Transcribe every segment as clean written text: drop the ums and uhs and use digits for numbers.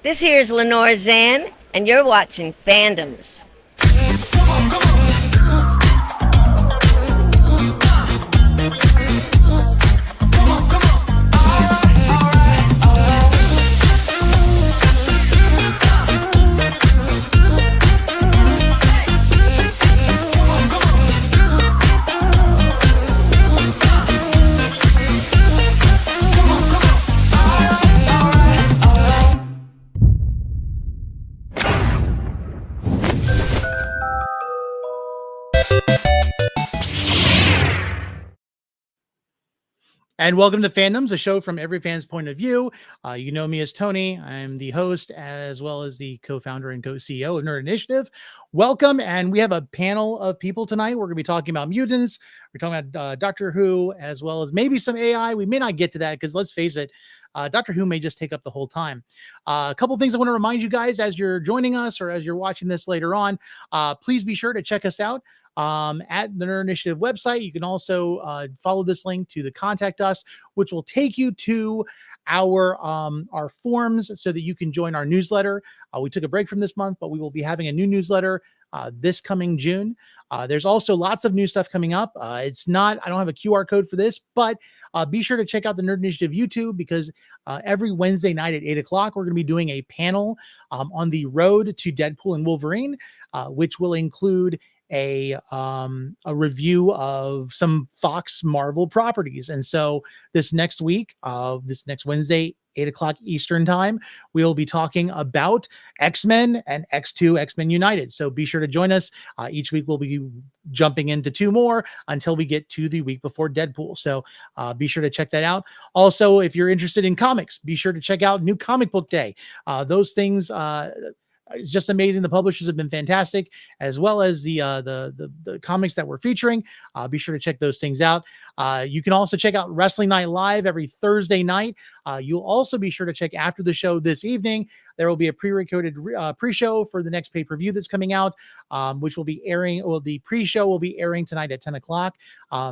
This here's Lenore Zan, and you're watching Fandoms. And welcome to Fandoms, a show from every fan's point of view. You know me as Tony. I'm the host as well as the co-founder and co-CEO of Nerd Initiative. Welcome, and we have a panel of people tonight. We're going to be talking about mutants. We're talking about Doctor Who, as well as maybe some AI. We may not get to that because let's face it, Doctor Who may just take up the whole time. A couple things I want to remind you guys as you're joining us or as you're watching this later on. Please be sure to check us out at the Nerd Initiative website. You can also follow this link to the contact us, which will take you to our forums so that you can join our newsletter. We took a break from this month, but we will be having a new newsletter this coming June. There's also lots of new stuff coming up. I don't have a QR code for this, but be sure to check out the Nerd Initiative YouTube because every Wednesday night at 8 o'clock, we're going to be doing a panel on the road to Deadpool and Wolverine, which will include a review of some Fox Marvel properties. And so this next Wednesday, 8 o'clock Eastern time, we'll be talking about X-Men and X2, X-Men United. So be sure to join us. Each week we'll be jumping into two more until we get to the week before Deadpool. So be sure to check that out. Also, if you're interested in comics, be sure to check out New Comic Book Day. Those things, it's just amazing. The publishers have been fantastic, as well as the comics that we're featuring. Be sure to check those things out. You can also check out Wrestling Night Live every Thursday night. You'll also be sure to check after the show this evening. There will be a pre-recorded pre-show for the next pay-per-view that's coming out, which will be airing. Well, the pre-show will be airing tonight at 10 o'clock.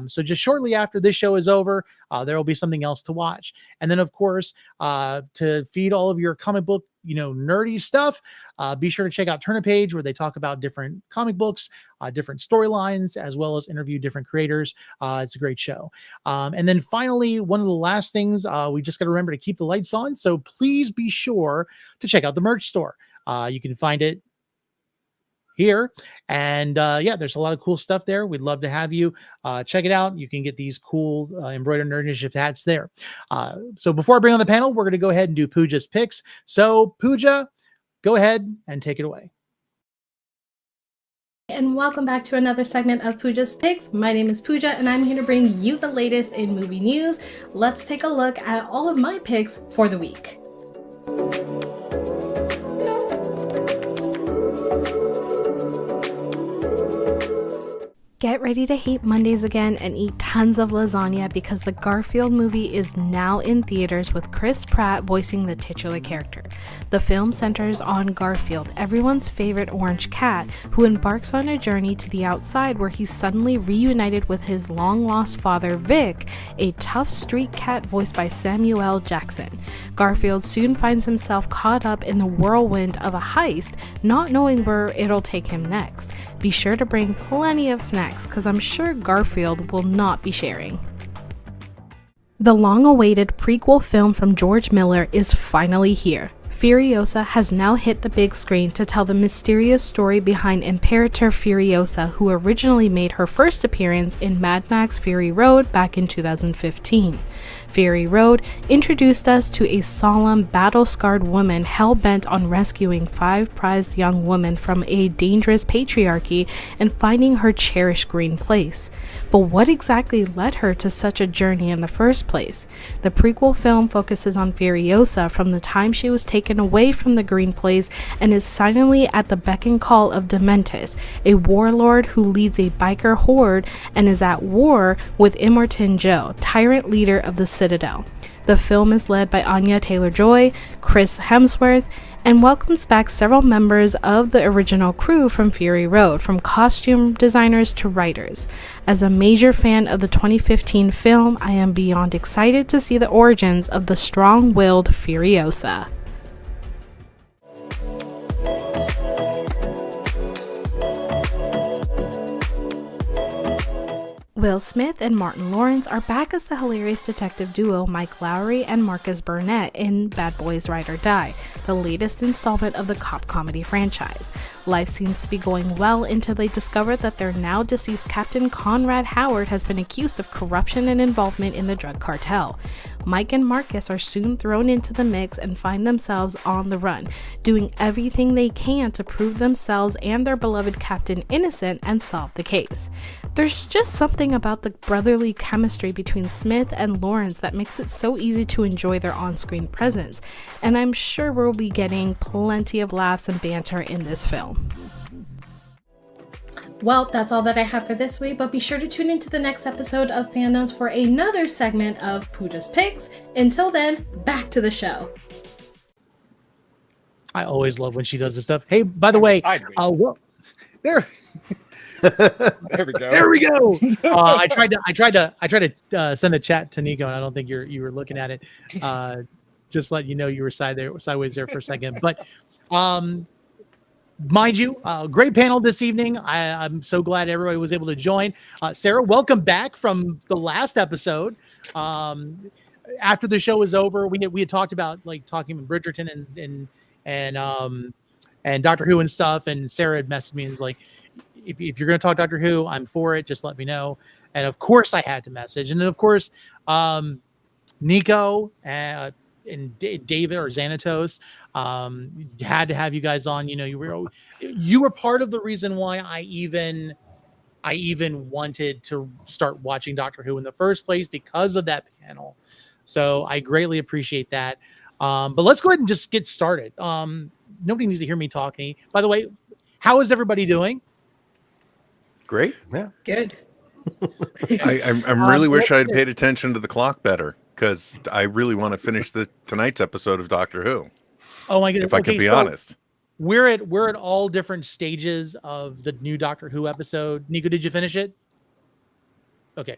So just shortly after this show is over, there will be something else to watch. And then, of course, to feed all of your comic book nerdy stuff, be sure to check out Turn a Page, where they talk about different comic books, different storylines, as well as interview different creators. It's a great show. And then finally, one of the last things, we just got to remember to keep the lights on. So please be sure to check out the merch store. You can find it here. And there's a lot of cool stuff there. We'd love to have you check it out. You can get these cool embroidered Nerd Initiative hats there. So before I bring on the panel, we're going to go ahead and do Pooja's picks. So Pooja, go ahead and take it away. And welcome back to another segment of Pooja's Picks. My name is Pooja, and I'm here to bring you the latest in movie news. Let's take a look at all of my picks for the week. Get ready to hate Mondays again and eat tons of lasagna because the Garfield movie is now in theaters with Chris Pratt voicing the titular character. The film centers on Garfield, everyone's favorite orange cat, who embarks on a journey to the outside where he's suddenly reunited with his long-lost father, Vic, a tough street cat voiced by Samuel L. Jackson. Garfield soon finds himself caught up in the whirlwind of a heist, not knowing where it'll take him next. Be sure to bring plenty of snacks because I'm sure Garfield will not be sharing. The long-awaited prequel film from George Miller is finally here. Furiosa has now hit the big screen to tell the mysterious story behind Imperator Furiosa, who originally made her first appearance in Mad Max Fury Road back in 2015. Fury Road introduced us to a solemn, battle-scarred woman hell-bent on rescuing 5 prized young women from a dangerous patriarchy and finding her cherished green place. But what exactly led her to such a journey in the first place? The prequel film focuses on Furiosa from the time she was taken away from the green place and is silently at the beck and call of Dementus, a warlord who leads a biker horde and is at war with Immortan Joe, tyrant leader of the Citadel. The film is led by Anya Taylor-Joy, Chris Hemsworth, and welcomes back several members of the original crew from Fury Road, from costume designers to writers. As a major fan of the 2015 film, I am beyond excited to see the origins of the strong-willed Furiosa. Will Smith and Martin Lawrence are back as the hilarious detective duo Mike Lowry and Marcus Burnett in Bad Boys Ride or Die, the latest installment of the cop comedy franchise. Life seems to be going well until they discover that their now deceased Captain Conrad Howard has been accused of corruption and involvement in the drug cartel. Mike and Marcus are soon thrown into the mix and find themselves on the run, doing everything they can to prove themselves and their beloved captain innocent and solve the case. There's just something about the brotherly chemistry between Smith and Lawrence that makes it so easy to enjoy their on-screen presence, and I'm sure we'll be getting plenty of laughs and banter in this film. Well, that's all that I have for this week, but be sure to tune into the next episode of Fandoms for another segment of Pooja's Picks. Until then, back to the show. I always love when she does this stuff. Hey, by the way, well, there. There we go. There we go. I tried to send a chat to Nico, and I don't think you were looking at it. Just let you know you were sideways there for a second. But mind you, great panel this evening. I'm so glad everybody was able to join. Sarah, welcome back from the last episode. After the show was over, we had talked about talking with Bridgerton and Doctor Who and stuff. And Sarah had messaged me and was like, if you're going to talk Doctor Who, I'm for it. Just let me know. And of course I had to message. And then of course, Nico and David or Xanatos had to have you guys on. You know, you were part of the reason why I even wanted to start watching Doctor Who in the first place, because of that panel. So I greatly appreciate that. But let's go ahead and just get started. Nobody needs to hear me talking. By the way, how is everybody doing? Great. Yeah. Good. I really wish I had paid attention to the clock better, because I really want to finish tonight's episode of Doctor Who. Oh my goodness! If I could be honest, we're at all different stages of the new Doctor Who episode. Nico, did you finish it? Okay.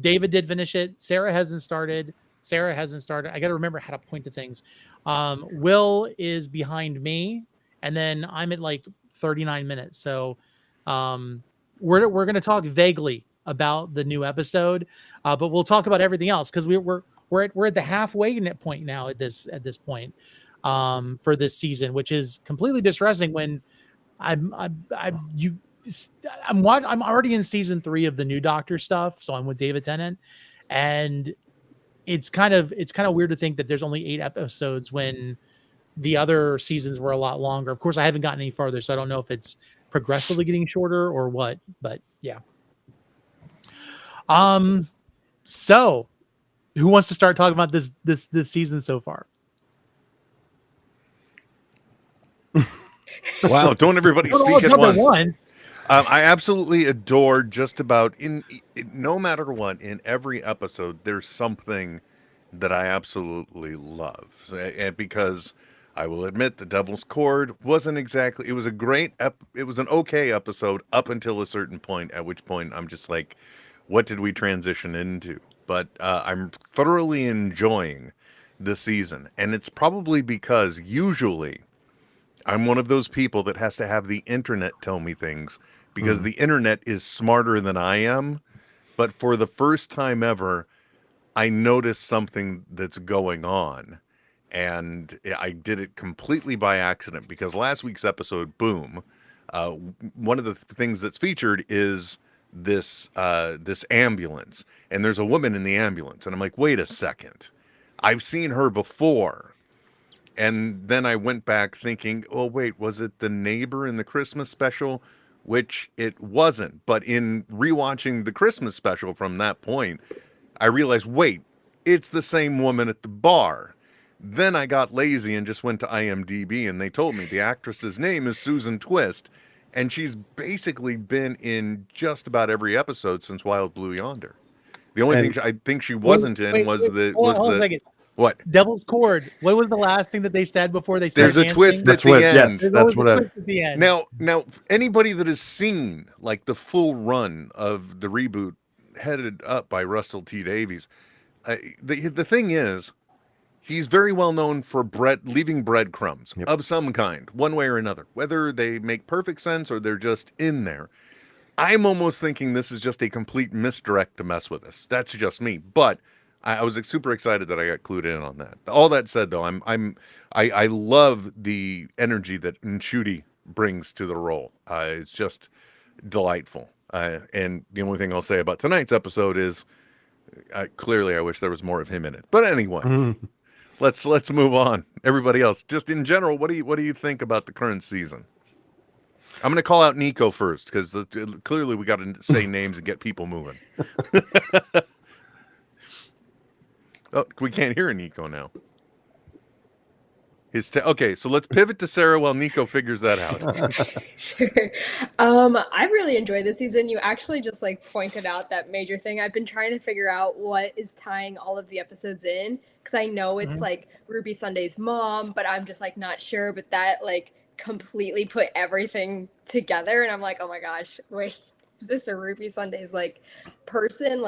David did finish it. Sarah hasn't started. I got to remember how to point to things. Will is behind me, and then I'm at 39 minutes. So we're going to talk vaguely about the new episode, but we'll talk about everything else, because we're at the halfway point now at this point for this season, which is completely distressing when I'm already in season 3 of the new Doctor stuff. So I'm with David Tennant, and it's kind of weird to think that there's only 8 episodes when the other seasons were a lot longer. Of course, I haven't gotten any farther, so I don't know if it's progressively getting shorter or what, but yeah. So who wants to start talking about this season so far? Wow, don't everybody speak at once. I absolutely adore just about no matter what, in every episode, there's something that I absolutely love. And because I will admit, the Devil's Cord wasn't exactly, it was an okay episode up until a certain point, at which point I'm just like, what did we transition into? But I'm thoroughly enjoying the season. And it's probably because usually I'm one of those people that has to have the internet tell me things, because the internet is smarter than I am. But for the first time ever, I noticed something that's going on. And I did it completely by accident, because last week's episode, boom, one of the things that's featured is this ambulance, and there's a woman in the ambulance, and I'm like, wait a second, I've seen her before. And then I went back thinking, oh wait, was it the neighbor in the Christmas special? Which it wasn't. But in rewatching the Christmas special from that point, I realized, wait, it's the same woman at the bar. Then I got lazy and just went to IMDb, and they told me the actress's name is Susan Twist, and she's basically been in just about every episode since Wild Blue Yonder. The only thing I think she wasn't in was the what? Devil's Cord. What was the last thing that they said before they started There's a twist at the end. Yes, that's what at the end. Now, anybody that has seen the full run of the reboot headed up by Russell T Davies, the thing is, he's very well known for leaving breadcrumbs of some kind, one way or another, whether they make perfect sense or they're just in there. I'm almost thinking this is just a complete misdirect to mess with us. That's just me. But I was super excited that I got clued in on that. All that said, though, I love the energy that Ncuti brings to the role. It's just delightful. And the only thing I'll say about tonight's episode is clearly I wish there was more of him in it. But anyway, let's move on. Everybody else, just in general, what do you think about the current season? I'm going to call out Nico first because clearly we got to say names and get people moving. Oh, we can't hear Nico now. Okay, so let's pivot to Sarah while Nico figures that out. Sure. I really enjoyed this season. You actually just pointed out that major thing. I've been trying to figure out what is tying all of the episodes in because I know it's Ruby Sunday's mom, but I'm just not sure. But that completely put everything together, and I'm like, oh my gosh, wait, is this a Ruby Sunday's person?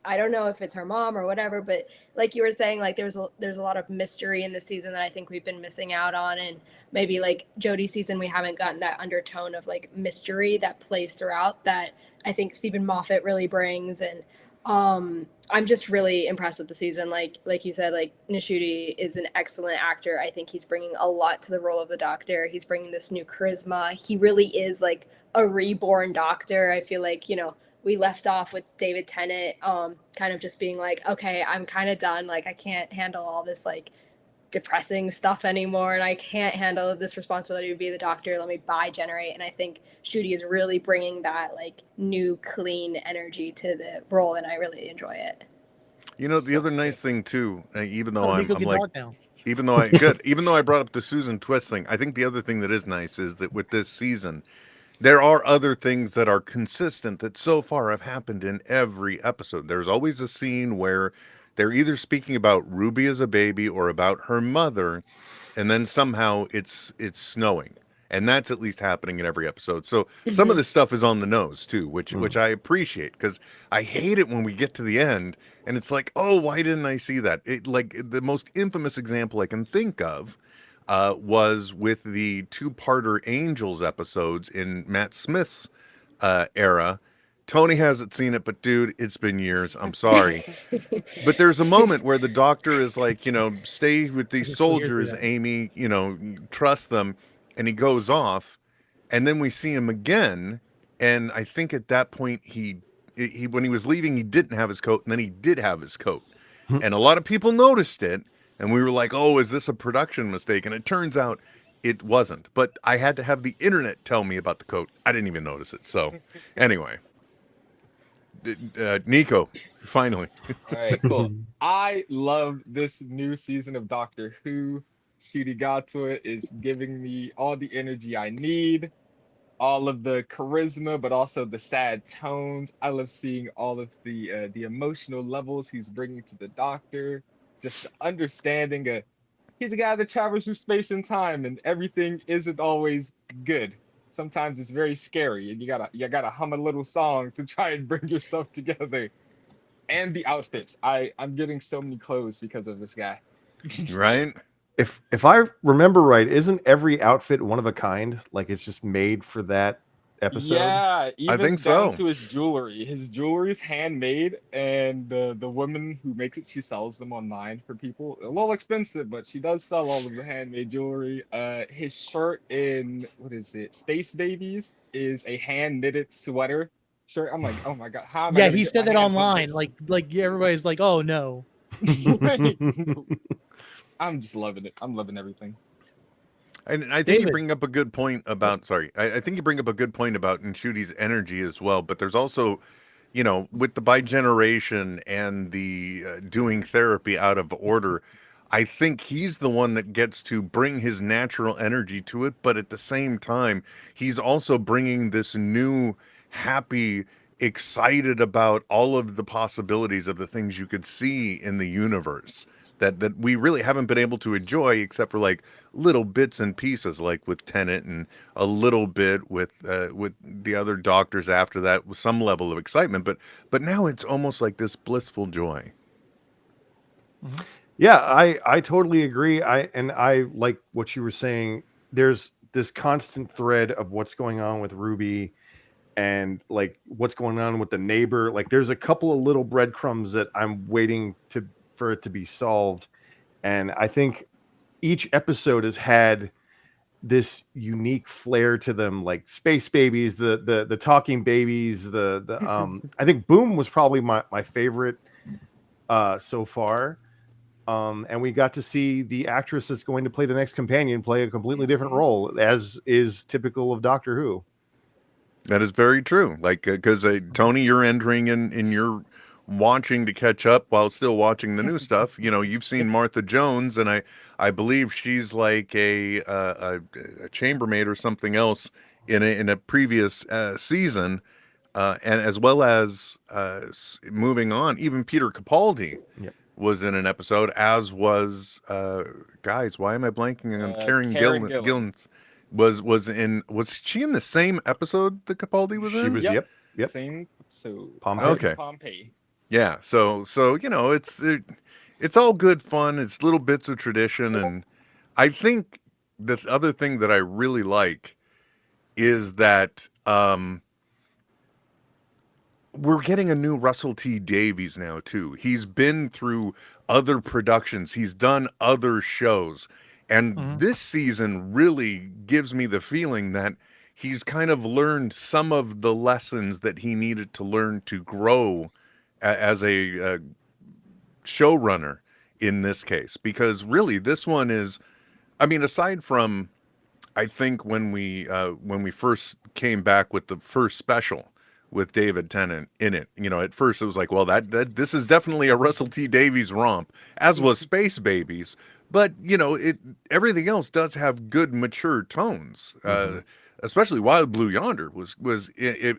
I don't know if it's her mom or whatever, but like you were saying, there's a lot of mystery in the season that I think we've been missing out on, and maybe Jodie's season we haven't gotten that undertone of mystery that plays throughout that I think Stephen Moffat really brings. And I'm just really impressed with the season. Like you said, Ncuti is an excellent actor. I think he's bringing a lot to the role of the Doctor. He's bringing this new charisma. He really is a reborn Doctor. I feel we left off with David Tennant kind of just being okay, I'm kind of done. I can't handle all this depressing stuff anymore, and I can't handle this responsibility to be the Doctor. Let me generate. And I think Ncuti is really bringing that new clean energy to the role, and I really enjoy it. The other nice thing too, even though even though I brought up the Susan Twist thing, I think the other thing that is nice is that with this season, there are other things that are consistent that so far have happened in every episode. There's always a scene where they're either speaking about Ruby as a baby or about her mother, and then somehow it's snowing. And that's at least happening in every episode. So some of this stuff is on the nose too, which I appreciate, because I hate it when we get to the end and it's oh, why didn't I see that? The most infamous example I can think of was with the two-parter Angels episodes in Matt Smith's era. Tony hasn't seen it, but dude, it's been years. I'm sorry. But there's a moment where the Doctor is stay with these soldiers, Amy, trust them. And he goes off, and then we see him again. And I think at that point, he when he was leaving, he didn't have his coat, and then he did have his coat. And a lot of people noticed it. And we were like, oh, is this a production mistake? And it turns out it wasn't. But I had to have the internet tell me about the coat. I didn't even notice it. So anyway. Nico, finally. All right, cool. I love this new season of Doctor Who. Ncuti Gatwa is giving me all the energy I need, all of the charisma, but also the sad tones. I love seeing all of the emotional levels he's bringing to the Doctor. Just the understanding he's a guy that travels through space and time, and everything isn't always good. Sometimes it's very scary, and you gotta hum a little song to try and bring yourself together. And the outfits, I'm getting so many clothes because of this guy. Right? If I remember right, isn't every outfit one of a kind? It's just made for that episode? Yeah, even I think down so. to his jewelry. His jewelry is handmade, and the woman who makes it, she sells them online for people. A little expensive, but she does sell all of the handmade jewelry. His shirt in, what is it, Space Babies, is a hand knitted sweater shirt. I'm like, oh my god, how am I gonna he get said my that hands on online. this? Everybody's like, oh no. I'm just loving it. I'm loving everything. And I think you bring up a good point about, I think you bring up a good point about Nchuti's energy as well, but there's also, with the bi-generation and the doing therapy out of order, I think he's the one that gets to bring his natural energy to it, but at the same time, he's also bringing this new, happy, excited about all of the possibilities of the things you could see in the universe that we really haven't been able to enjoy, except for little bits and pieces, like with Tennant, and a little bit with the other Doctors after that, with some level of excitement. But now it's almost like this blissful joy. Yeah, I totally agree. I like what you were saying. There's this constant thread of what's going on with Ruby and like what's going on with the neighbor. Like there's a couple of little breadcrumbs that I'm waiting for it to be solved. And I think each episode has had this unique flair to them, like space babies, the talking babies, the I think Boom was probably my favorite so far. And we got to see the actress that's going to play the next companion play a completely different role, as is typical of Doctor Who. That is very true. Like, because Tony, you're entering in your watching to catch up while still watching the new stuff. You know, you've seen Martha Jones, and I believe she's like a chambermaid or something else in a previous season, and as well as moving on, even Peter Capaldi was in an episode, as was guys. Why am I blanking on Karen Gillan? Was she in the same episode that Capaldi was in? She was, yep. Same episode. Okay. Pompeii. Yeah, so you know, it's all good fun. It's little bits of tradition, and I think the other thing that I really like is that we're getting a new Russell T Davies now too. He's been through other productions. He's done other shows. And this season really gives me the feeling that he's kind of learned some of the lessons that he needed to learn to grow as a showrunner in this case. Because really, this one is, I mean, aside from, I think when we first came back with the first special with David Tennant in it, you know, at first it was like, well, that this is definitely a Russell T Davies romp, as was Space Babies. But, you know, everything else does have good, mature tones, especially Wild Blue Yonder was at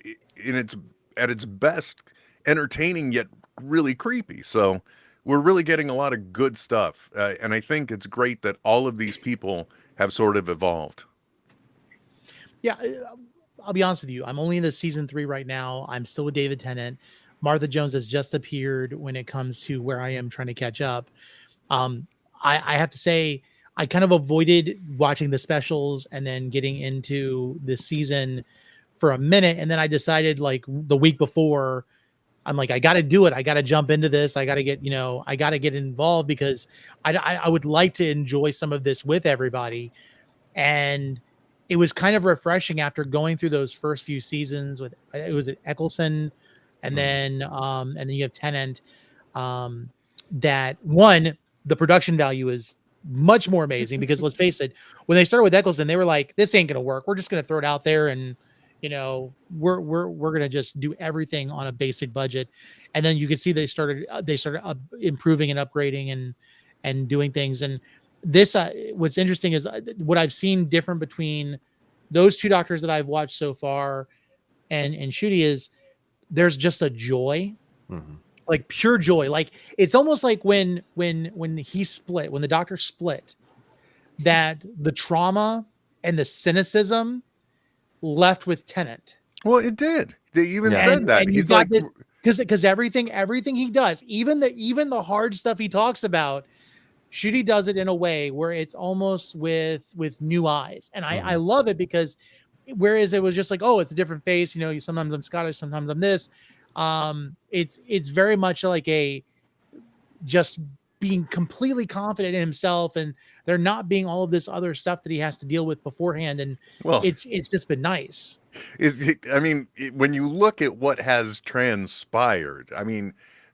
its best entertaining yet really creepy. So we're really getting a lot of good stuff. And I think it's great that all of these people have sort of evolved. Yeah, I'll be honest with you. I'm only in the season 3 right now. I'm still with David Tennant. Martha Jones has just appeared when it comes to where I am trying to catch up. I have to say, I kind of avoided watching the specials and then getting into the season for a minute. And then I decided, like, the week before, I'm like, I got to do it. I got to jump into this. I got to get, I got to get involved because I would like to enjoy some of this with everybody. And it was kind of refreshing after going through those first few seasons with, it was Eccleston and then you have Tennant, that one, the production value is much more amazing because let's face it, when they started with Eccleston, they were like, this ain't going to work. We're just going to throw it out there. And, we're going to just do everything on a basic budget. And then you can see they started improving and upgrading and doing things. And this, what's interesting is what I've seen different between those two Doctors that I've watched so far and Ncuti is there's just a joy. Like pure joy. Like it's almost like when he split, when the Doctor split, that the trauma and the cynicism left with Tennant. Well, it did. They even said that. He's like, because everything he does, even the hard stuff he talks about, Ncuti does it in a way where it's almost with new eyes. And I love it because whereas it was just like, oh, it's a different face, sometimes I'm Scottish, sometimes I'm this. It's very much like just being completely confident in himself and there not being all of this other stuff that he has to deal with beforehand. And it's just been nice. When you look at what has transpired,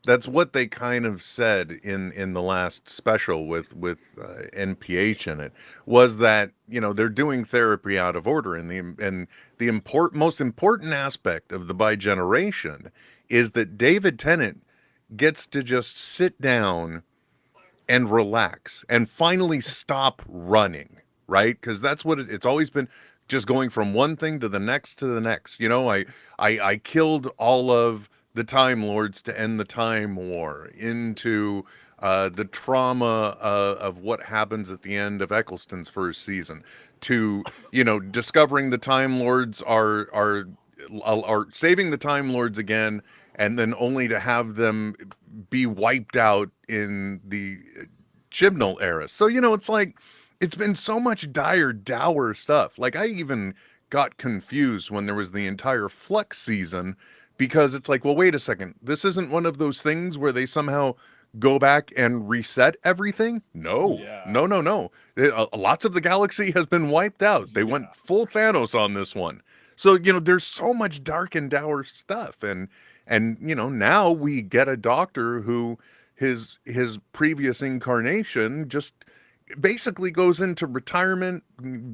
that's what they kind of said in the last special with NPH in it, was that they're doing therapy out of order, and the most important aspect of the bi-generation is that David Tennant gets to just sit down and relax and finally stop running, right? Because that's what it's always been, just going from one thing to the next to the next. I killed all of the Time Lords to end the Time War, into the trauma of what happens at the end of Eccleston's first season, to discovering the Time Lords are saving the Time Lords again, and then only to have them be wiped out in the Chibnall era. So it's like it's been so much dour stuff. Like I even got confused when there was the entire Flux season, because it's like, well, wait a second, this isn't one of those things where they somehow go back and reset everything. No, Yeah. no. Lots of the galaxy has been wiped out. They went full Thanos on this one. So, there's so much dark and dour stuff. And now we get a Doctor who his previous incarnation just basically goes into retirement,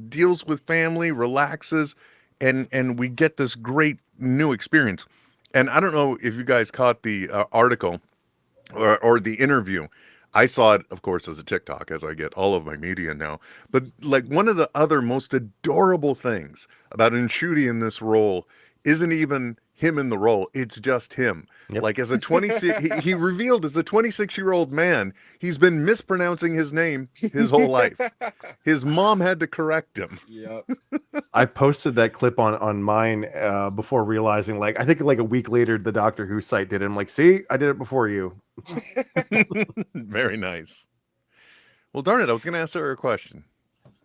deals with family, relaxes, and we get this great new experience. And I don't know if you guys caught the article or the interview. I saw it, of course, as a TikTok, as I get all of my media now. But like, one of the other most adorable things about Ncuti in this role isn't even him in the role. It's just him. Yep. Like, as a 26, he revealed as a 26-year-old man, he's been mispronouncing his name his whole life. His mom had to correct him. Yep. I posted that clip on mine before realizing, like, I think like a week later, the Doctor Who site did it. I'm like, see, I did it before you. Very nice. Well, darn it, I was going to ask her a question.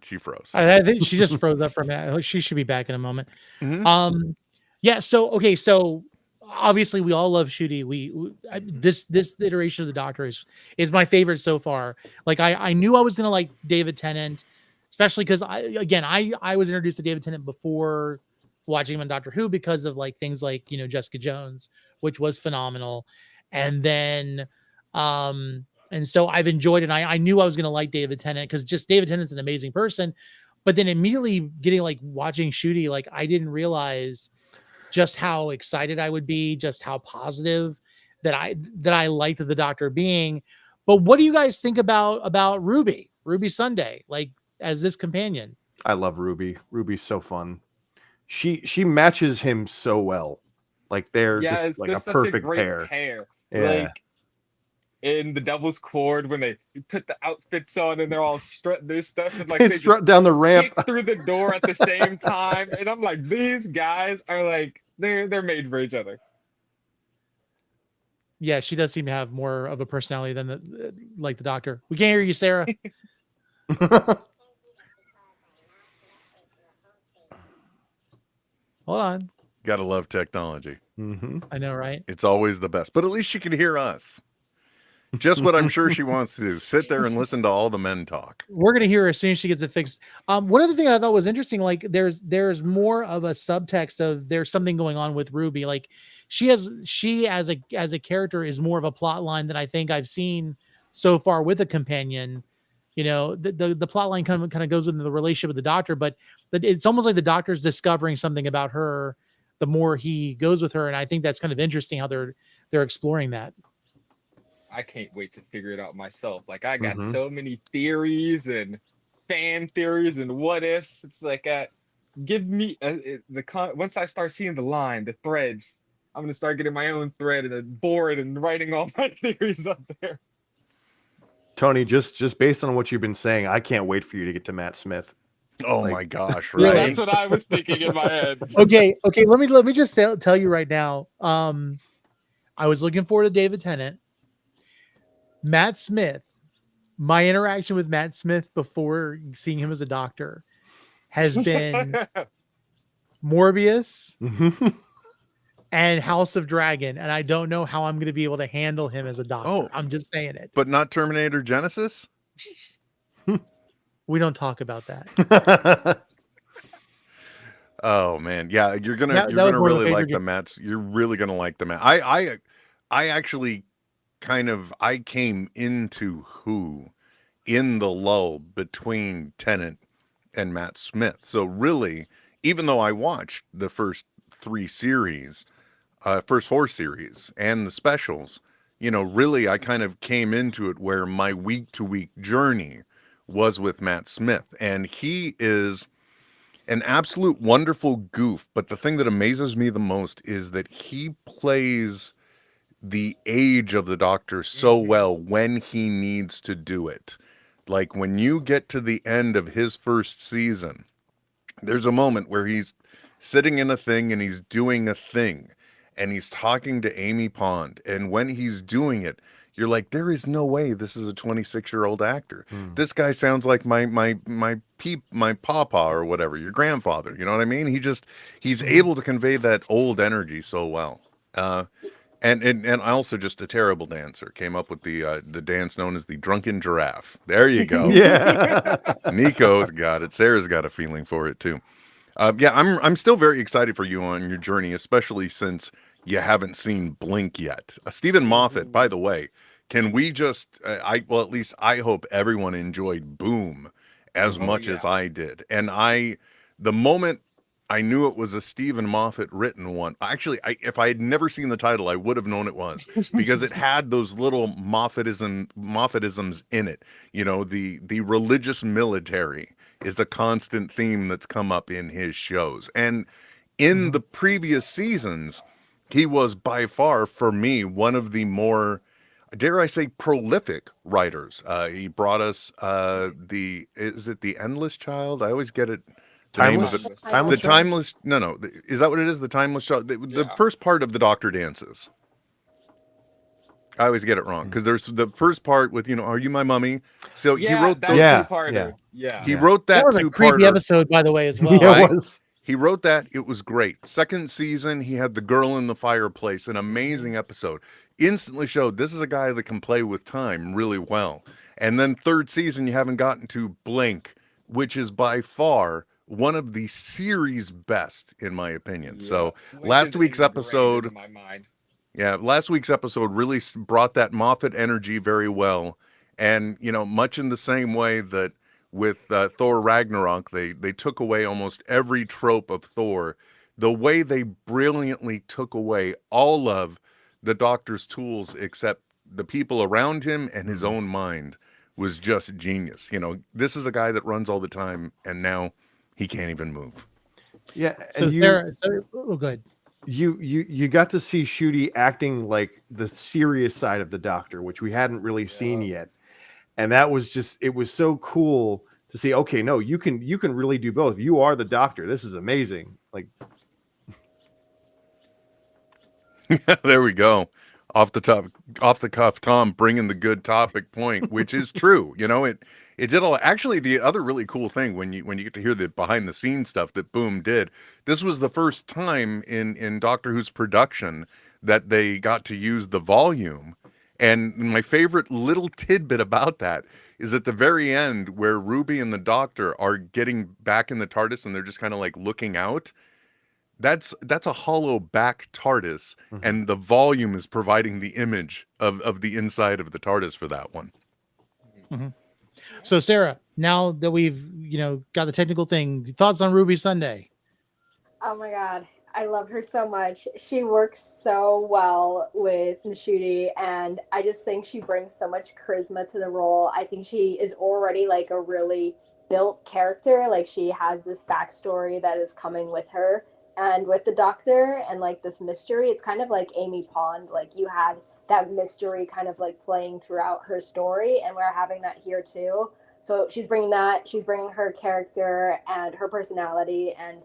She froze. I think she just froze up for a minute. She should be back in a moment. Mhm. Yeah. So obviously we all love Ncuti. This iteration of the Doctor is my favorite so far. Like, I knew I was gonna like David Tennant, especially because I was introduced to David Tennant before watching him on Doctor Who because of like things like Jessica Jones, which was phenomenal, and then and so I've enjoyed it. And I knew I was gonna like David Tennant because just David Tennant's an amazing person, but then immediately getting like watching Ncuti, like I didn't realize just how excited I would be, just how positive that I liked the Doctor being. But what do you guys think about Ruby Sunday, like as this companion? I love Ruby. Ruby's so fun. She matches him so well. Like they're just like a perfect pair. Yeah. Like in the Devil's Cord, when they put the outfits on and they're all strut their stuff and like they strut down the ramp through the door at the same time, and I'm like, these guys are like they're made for each other. Yeah, she does seem to have more of a personality than the Doctor. We can't hear you, Sarah. Hold on. Gotta love technology. Mm-hmm. I know, right? It's always the best. But at least she can hear us. Just what I'm sure she wants to do. Sit there and listen to all the men talk. We're gonna hear her as soon as she gets it fixed. One other thing I thought was interesting, like there's more of a subtext of there's something going on with Ruby. Like she as a character is more of a plot line than I think I've seen so far with a companion. The plot line kind of goes into the relationship with the Doctor, but it's almost like the Doctor's discovering something about her the more he goes with her, and I think that's kind of interesting how they're exploring that. I can't wait to figure it out myself. Like, I got so many theories and fan theories and what ifs. It's like, give me once I start seeing the line, the threads, I'm gonna start getting my own thread and a board and writing all my theories up there. Tony, just based on what you've been saying, I can't wait for you to get to Matt Smith. Oh my gosh! Right? That's what I was thinking in my head. Okay. Let me just tell you right now. I was looking forward to David Tennant. Matt Smith, my interaction with Matt Smith before seeing him as a Doctor has been Morbius and House of Dragon, and I don't know how I'm going to be able to handle him as a Doctor. Oh, I'm just saying it. But not Terminator Genesis? We don't talk about that. Oh man, yeah, you're gonna really like the Matts. You're really gonna like the Matt. I actually I came into Who in the lull between Tennant and Matt Smith. So really, even though I watched the first four series and the specials, really I kind of came into it where my week to week journey was with Matt Smith, and he is an absolute wonderful goof. But the thing that amazes me the most is that he plays the age of the Doctor so well when he needs to do it. Like when you get to the end of his first season, there's a moment where he's sitting in a thing and he's doing a thing and he's talking to Amy Pond. And when he's doing it, you're like, there is no way this is a 26-year-old actor. This guy sounds like my papa or whatever, your grandfather. You know what I mean? He's able to convey that old energy so well. And also just a terrible dancer. Came up with the dance known as the drunken giraffe. There you go. Yeah. Nico's got it. Sarah's got a feeling for it too. Yeah, I'm still very excited for you on your journey, especially since you haven't seen Blink yet. Stephen Moffat, by the way, can we just at least I hope everyone enjoyed Boom as much as I did. And the moment I knew it was a Stephen Moffat written one. Actually, if I had never seen the title, I would have known it was, because it had those little Moffatisms in it. You know, the religious military is a constant theme that's come up in his shows. And in the previous seasons, he was by far, for me, one of the more, dare I say, prolific writers. He brought us is it The Endless Child? I always get it. Timeless? The Timeless. No. Is that what it is? The Timeless Child. The first part of the Doctor Dances. I always get it wrong because there's the first part with, Are You My Mummy? So he wrote those. He wrote that was a creepy episode, by the way, as well. Yeah, it was. He wrote that. It was great. Second season, he had The Girl in the Fireplace, an amazing episode. Instantly showed this is a guy that can play with time really well. And then third season, you haven't gotten to Blink, which is by far one of the series' best, in my opinion. Yeah. So last week's episode, last week's episode really brought that Moffat energy very well. And, much in the same way that with Thor Ragnarok, they took away almost every trope of Thor. The way they brilliantly took away all of the Doctor's tools except the people around him and his own mind was just genius. This is a guy that runs all the time, and now he can't even move. Yeah. So go ahead. You got to see Ncuti acting like the serious side of the Doctor, which we hadn't really seen yet. And that was it was so cool to see, okay, no, you can really do both. You are the Doctor. This is amazing. Like, there we go. Off the cuff, Tom bringing the good topic point, which is true. It did all. Actually, the other really cool thing when you get to hear the behind the scenes stuff that Boom did, this was the first time in Doctor Who's production that they got to use the volume. And my favorite little tidbit about that is at the very end where Ruby and the Doctor are getting back in the TARDIS and they're just kind of like looking out. That's a hollow back TARDIS, and the volume is providing the image of the inside of the TARDIS for that one. Mm-hmm. So Sarah, now that we've got the technical thing, thoughts on Ruby Sunday? Oh my God, I love her so much. She works so well with Ncuti, and I just think she brings so much charisma to the role. I think she is already like a really built character. Like, she has this backstory that is coming with her. And with the Doctor and like this mystery, it's kind of like Amy Pond. Like, you had that mystery kind of like playing throughout her story, and we're having that here too. So she's bringing that. She's bringing her character and her personality. And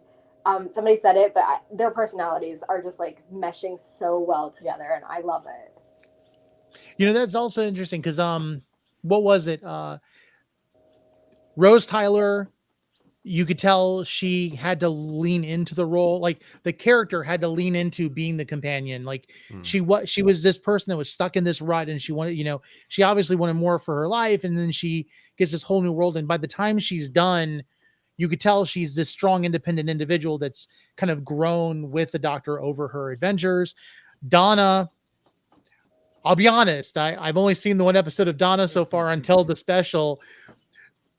somebody said it, but their personalities are just like meshing so well together, and I love it. That's also interesting because what was it? Rose Tyler. You could tell she had to lean into the role. Like, the character had to lean into being the companion. Like, she was this person that was stuck in this rut, and she wanted, she obviously wanted more for her life. And then she gets this whole new world. And by the time she's done, you could tell she's this strong, independent individual that's kind of grown with the Doctor over her adventures. Donna, I'll be honest, I've only seen the one episode of Donna so far until the special.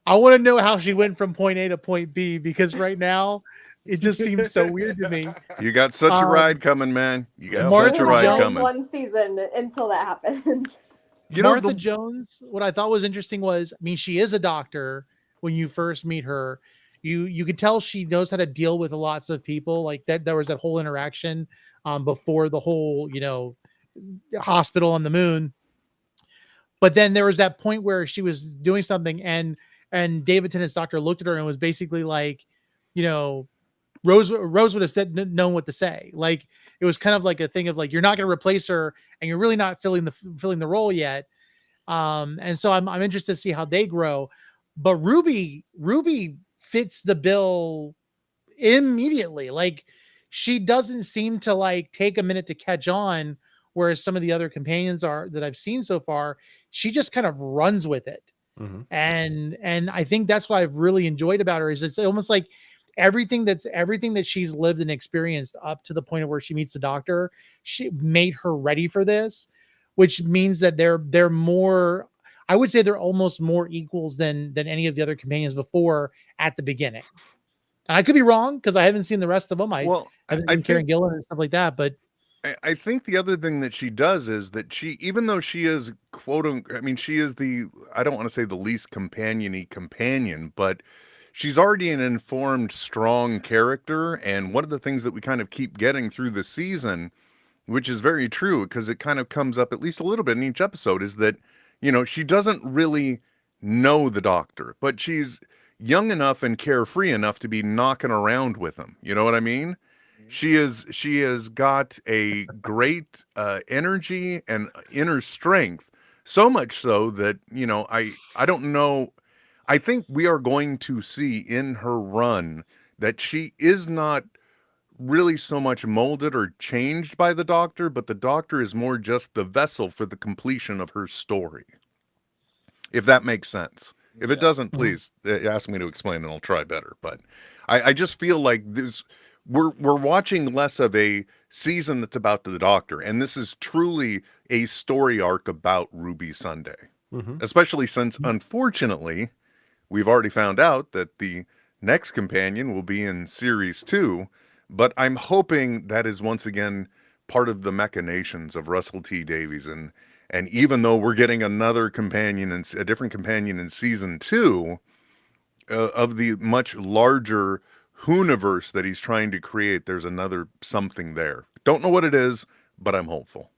I want to know how she went from point A to point B, because right now it just seems so weird to me. You got such a ride coming, man. You got such a ride coming. One season until that happens. Martha Jones, what I thought was interesting was, she is a doctor when you first meet her. You could tell she knows how to deal with lots of people. Like that, there was that whole interaction before the whole, hospital on the moon. But then there was that point where she was doing something, and David Tennant's Doctor looked at her and was basically like, Rose would have said known what to say. Like it was kind of like a thing of like you're not going to replace her, and you're really not filling the role yet. And so I'm interested to see how they grow. But Ruby fits the bill immediately. Like she doesn't seem to like take a minute to catch on, whereas some of the other companions are that I've seen so far. She just kind of runs with it. Mm-hmm. And I think that's what I've really enjoyed about her is it's almost like everything that she's lived and experienced up to the point of where she meets the Doctor, she made her ready for this, which means that they're more, I would say they're almost more equals than any of the other companions before at the beginning. And I could be wrong because I haven't seen the rest of them. I haven't seen Karen Gillan and stuff like that, but I think the other thing that she does is that she, even though she is she is I don't want to say the least companion-y companion, but she's already an informed, strong character. And one of the things that we kind of keep getting through the season, which is very true because it kind of comes up at least a little bit in each episode, is that, she doesn't really know the Doctor, but she's young enough and carefree enough to be knocking around with him. You know what I mean? She has got a great energy and inner strength, so much so that, I don't know. I think we are going to see in her run that she is not really so much molded or changed by the Doctor, but the Doctor is more just the vessel for the completion of her story. If that makes sense. If it doesn't, please ask me to explain and I'll try better. But I just feel like we're watching less of a season that's about the Doctor, and this is truly a story arc about Ruby Sunday. Mm-hmm. Especially since, unfortunately, we've already found out that the next companion will be in series 2, but I'm hoping that is once again part of the machinations of Russell T Davies, and even though we're getting another companion and a different companion in season 2 of the much larger Whoniverse that he's trying to create, there's another something there. Don't know what it is, but I'm hopeful.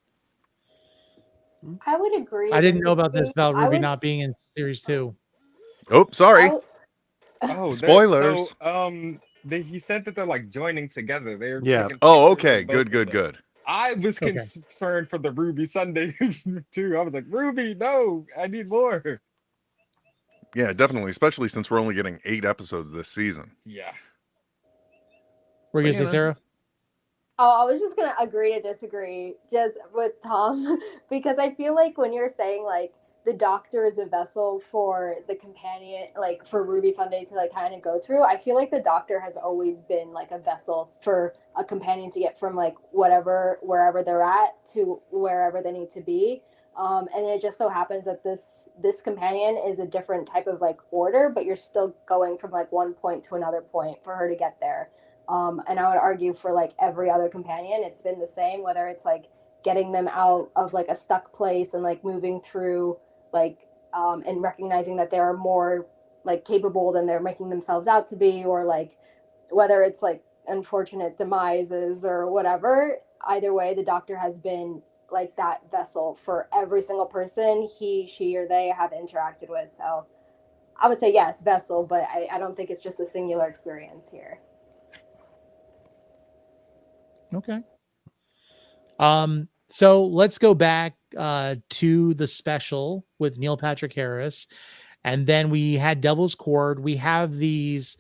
I would agree. I didn't know about this about Ruby not being in series 2. Oh, sorry. Spoilers. He said that they're like joining together. They're Oh, okay. Good. I was concerned for the Ruby Sunday too. I was like, Ruby, no, I need more. Yeah, definitely, especially since we're only getting 8 episodes this season. Yeah. Were you gonna say, Sarah? Oh, I was just gonna agree to disagree just with Tom because I feel like when you're saying like the Doctor is a vessel for the companion, like for Ruby Sunday to like kind of go through, I feel like the Doctor has always been like a vessel for a companion to get from like wherever they're at to wherever they need to be. And it just so happens that this companion is a different type of like order, but you're still going from like one point to another point for her to get there. And I would argue for like every other companion, it's been the same, whether it's like getting them out of like a stuck place and like moving through like, and recognizing that they are more like capable than they're making themselves out to be, or like whether it's like unfortunate demises or whatever. Either way, the Doctor has been like that vessel for every single person he, she, or they have interacted with. So I would say yes, vessel, but I don't think it's just a singular experience here. Okay. So let's go back to the special with Neil Patrick Harris, and then we had Devil's Cord. We have these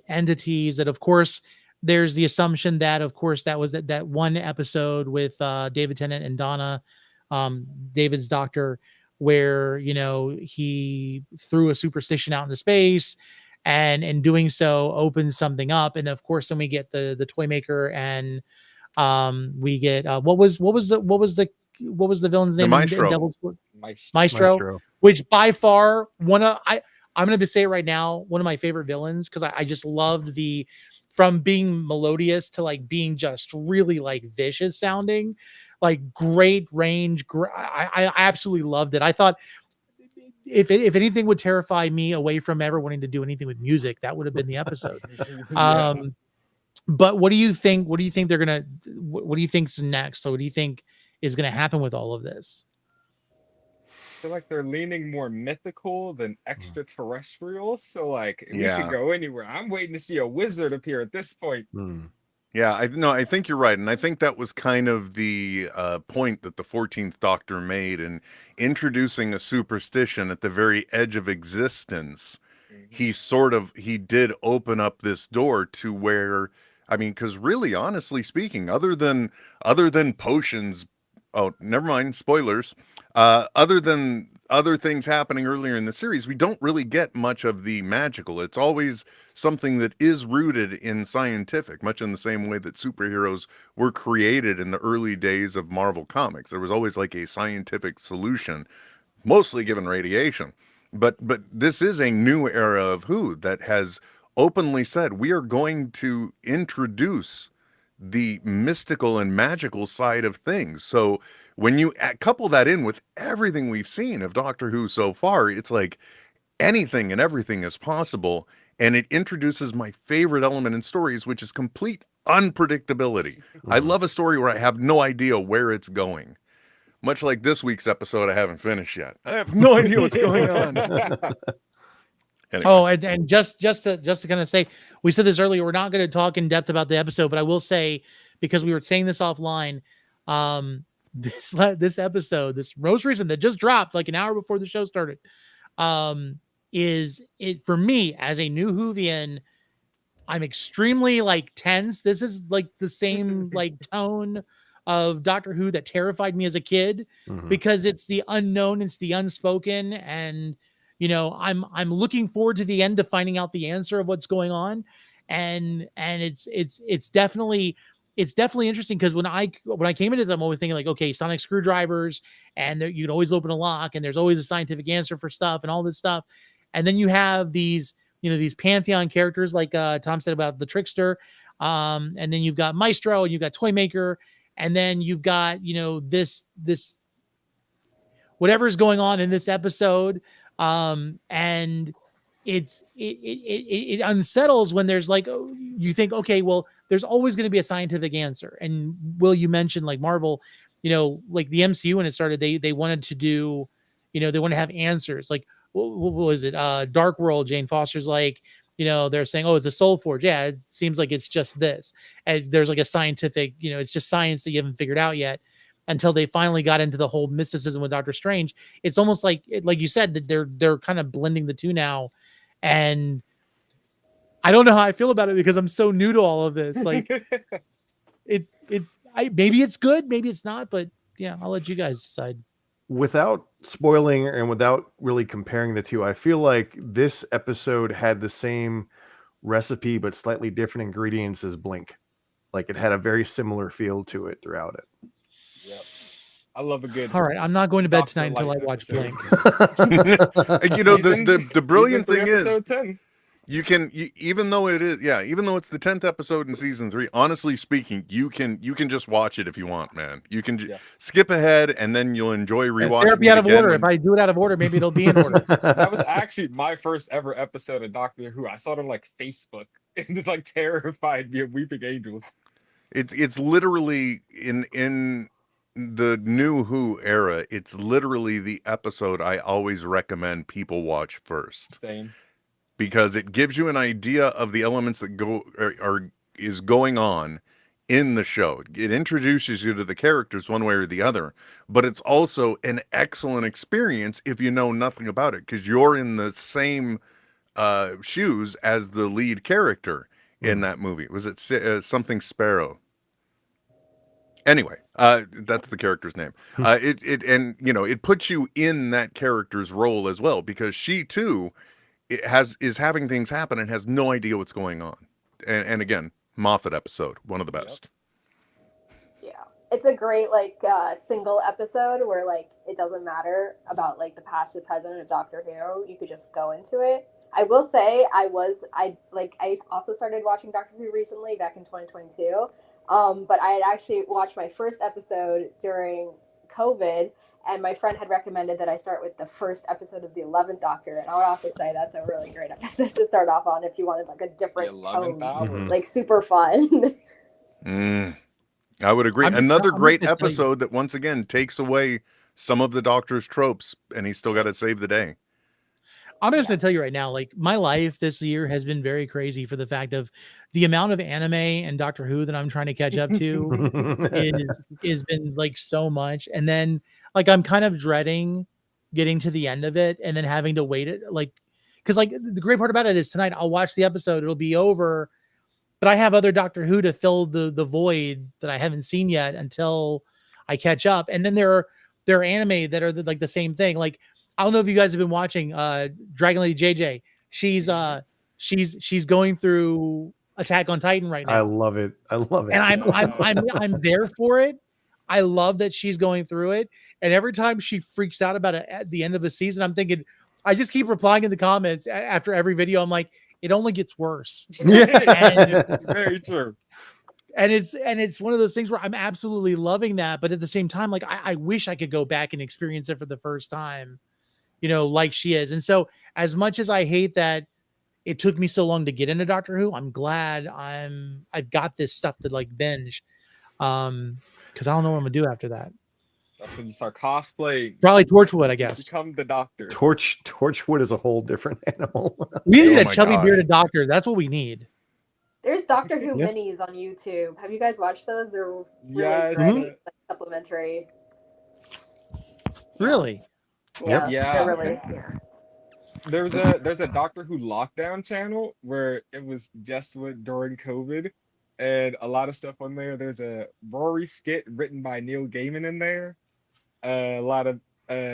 entities that, of course, there's the assumption that, of course, that was that one episode with David Tennant and Donna, David's doctor, where he threw a superstition out into space, and in doing so opens something up, and of course then we get the toy maker, and we get what was the villain's name? Maestro. Maestro, which by far I'm going to say it right now, one of my favorite villains, because I just loved from being melodious to like being just really like vicious sounding, like great range. I absolutely loved it. I thought if anything would terrify me away from ever wanting to do anything with music, that would have been the episode. But what do you think? What do you think they're gonna? What do you think's next? So what do you think is gonna happen with all of this? feel like they're leaning more mythical than extraterrestrial. So like we Yeah. could go anywhere. I'm waiting to see a wizard appear at this point. Yeah, I think you're right, and I think that was kind of the point that the 14th Doctor made in introducing a superstition at the very edge of existence. He did open up this door to where, I mean, because really, honestly speaking, other than potions, oh, never mind, spoilers. Other than other things happening earlier in the series, we don't really get much of the magical. It's always something that is rooted in scientific, much in the same way that superheroes were created in the early days of Marvel Comics. There was always like a scientific solution, mostly given radiation. But this is a new era of Who that has openly said we are going to introduce the mystical and magical side of things. So when you couple that in with everything we've seen of Doctor Who so far, it's like anything and everything is possible. And it introduces my favorite element in stories, which is complete unpredictability. I love a story where I have no idea where it's going. Much like this week's episode I haven't finished yet. I have no idea what's going on. Anyway. Oh, and just to kind of say, we said this earlier, we're not going to talk in depth about the episode, but I will say, because we were saying this offline, this episode, this most recent that just dropped like an hour before the show started, is it for me as a new Whovian, I'm extremely like tense. This is like the same like tone of Doctor Who that terrified me as a kid, because it's the unknown, it's the unspoken, and you know, I'm looking forward to the end to finding out the answer of what's going on, and it's definitely interesting, because when I came into this, I'm always thinking like, okay, sonic screwdrivers, and there, you can always open a lock, and there's always a scientific answer for stuff and all this stuff, and then you have these, you know, these pantheon characters like Tom said about the trickster, and then you've got Maestro, and you've got Toymaker, and then you've got, you know, this whatever's going on in this episode. And it unsettles when there's like, you think, okay, well, there's always going to be a scientific answer. And Will, you mentioned like Marvel, you know, like the MCU when it started, they wanted to do, you know, they want to have answers. Like, what was it? Dark World, Jane Foster's like, you know, they're saying, oh, it's a soul forge. Yeah, it seems like it's just this. And there's like a scientific, you know, it's just science that you haven't figured out yet, until they finally got into the whole mysticism with Doctor Strange. It's almost like you said, that they're kind of blending the two now. And I don't know how I feel about it, because I'm so new to all of this. Like maybe it's good, maybe it's not, but yeah, I'll let you guys decide. Without spoiling and without really comparing the two, I feel like this episode had the same recipe but slightly different ingredients as Blink. Like it had a very similar feel to it throughout it. Yep. I love a good. All right, I'm not going to bed tonight until I watch Blink. You know, the brilliant thing is, 10. you can, even though it's the 10th episode in season 3, honestly speaking, you can just watch it if you want, man. You can skip ahead, and then you'll enjoy rewatching. Therapy out of order. If I do it out of order, maybe it'll be in order. That was actually my first ever episode of Doctor Who. I saw it on like Facebook, and it like terrified me of Weeping Angels. It's literally in the new Who era, it's literally the episode I always recommend people watch first. Same. Because it gives you an idea of the elements that is going on in the show. It introduces you to the characters one way or the other, but it's also an excellent experience if you know nothing about it, because you're in the same shoes as the lead character in that movie. Was it something Sparrow? Anyway, that's the character's name. It puts you in that character's role as well, because she too is having things happen and has no idea what's going on. And again, Moffat episode, one of the best. Yeah, it's a great like single episode where like it doesn't matter about like the past or present of Doctor Who. You could just go into it. I will say I also started watching Doctor Who recently back in 2022. But I had actually watched my first episode during COVID, and my friend had recommended that I start with the first episode of the 11th Doctor. And I would also say that's a really great episode to start off on if you wanted like a different tone, like super fun. I would agree. Another great episode that once again takes away some of the Doctor's tropes, and he still got to save the day. I'm just gonna tell you right now, like my life this year has been very crazy for the fact of the amount of anime and Doctor Who that I'm trying to catch up to is been like so much. And then like I'm kind of dreading getting to the end of it and then having to wait it like because like the great part about it is tonight I'll watch the episode, it'll be over, but I have other Doctor Who to fill the void that I haven't seen yet until I catch up. And then there are anime that are like the same thing. Like I don't know if you guys have been watching Dragon Lady JJ. She's going through Attack on Titan right now. I love it. And I'm there for it. I love that she's going through it. And every time she freaks out about it at the end of a season, I'm thinking, I just keep replying in the comments after every video. I'm like, it only gets worse. Very true. And it's one of those things where I'm absolutely loving that, but at the same time, like I wish I could go back and experience it for the first time, like she is. And so as much as I hate that it took me so long to get into Doctor Who, I'm glad I've got this stuff to like binge. Because I don't know what I'm gonna do after that. That's when you start cosplaying. Probably Torchwood, I guess. Become the Doctor. Torchwood is a whole different animal. We need a chubby bearded doctor. That's what we need. There's Doctor Who minis on YouTube. Have you guys watched those? They're really great, like, supplementary. Really? Yeah. Yeah. They're really. There's a Doctor Who lockdown channel where it was just during COVID, and a lot of stuff on there. There's a Rory skit written by Neil Gaiman in there. A lot of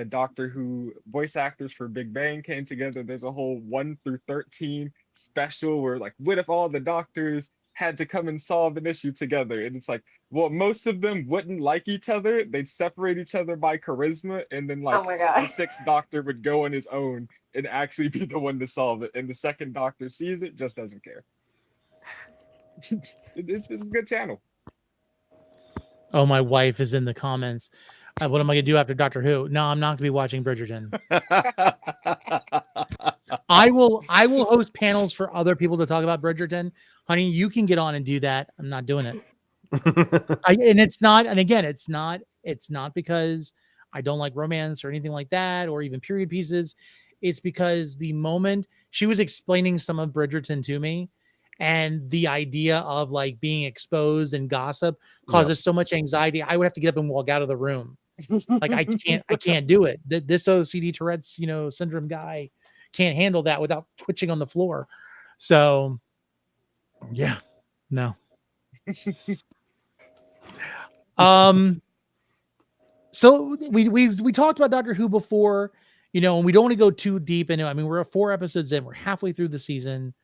Doctor Who voice actors for Big Bang came together. There's a whole 1 through 13 special where like, what if all the Doctors had to come and solve an issue together? And it's like, well, most of them wouldn't like each other. They'd separate each other by charisma, and then like the sixth Doctor would go on his own and actually be the one to solve it. And the second Doctor sees it, just doesn't care. It's a good channel. Oh, my wife is in the comments. What am I gonna do after Doctor Who? No, I'm not gonna be watching Bridgerton. I will host panels for other people to talk about Bridgerton. Honey, you can get on and do that. I'm not doing it. It's not because I don't like romance or anything like that, or even period pieces. It's because the moment she was explaining some of Bridgerton to me, and the idea of like being exposed and gossip causes so much anxiety, I would have to get up and walk out of the room. Like I can't do it. This OCD Tourette's, syndrome guy can't handle that without twitching on the floor. So yeah, no. So we talked about Doctor Who before, and we don't want to go too deep into it. I mean, we're 4 episodes in, we're halfway through the season.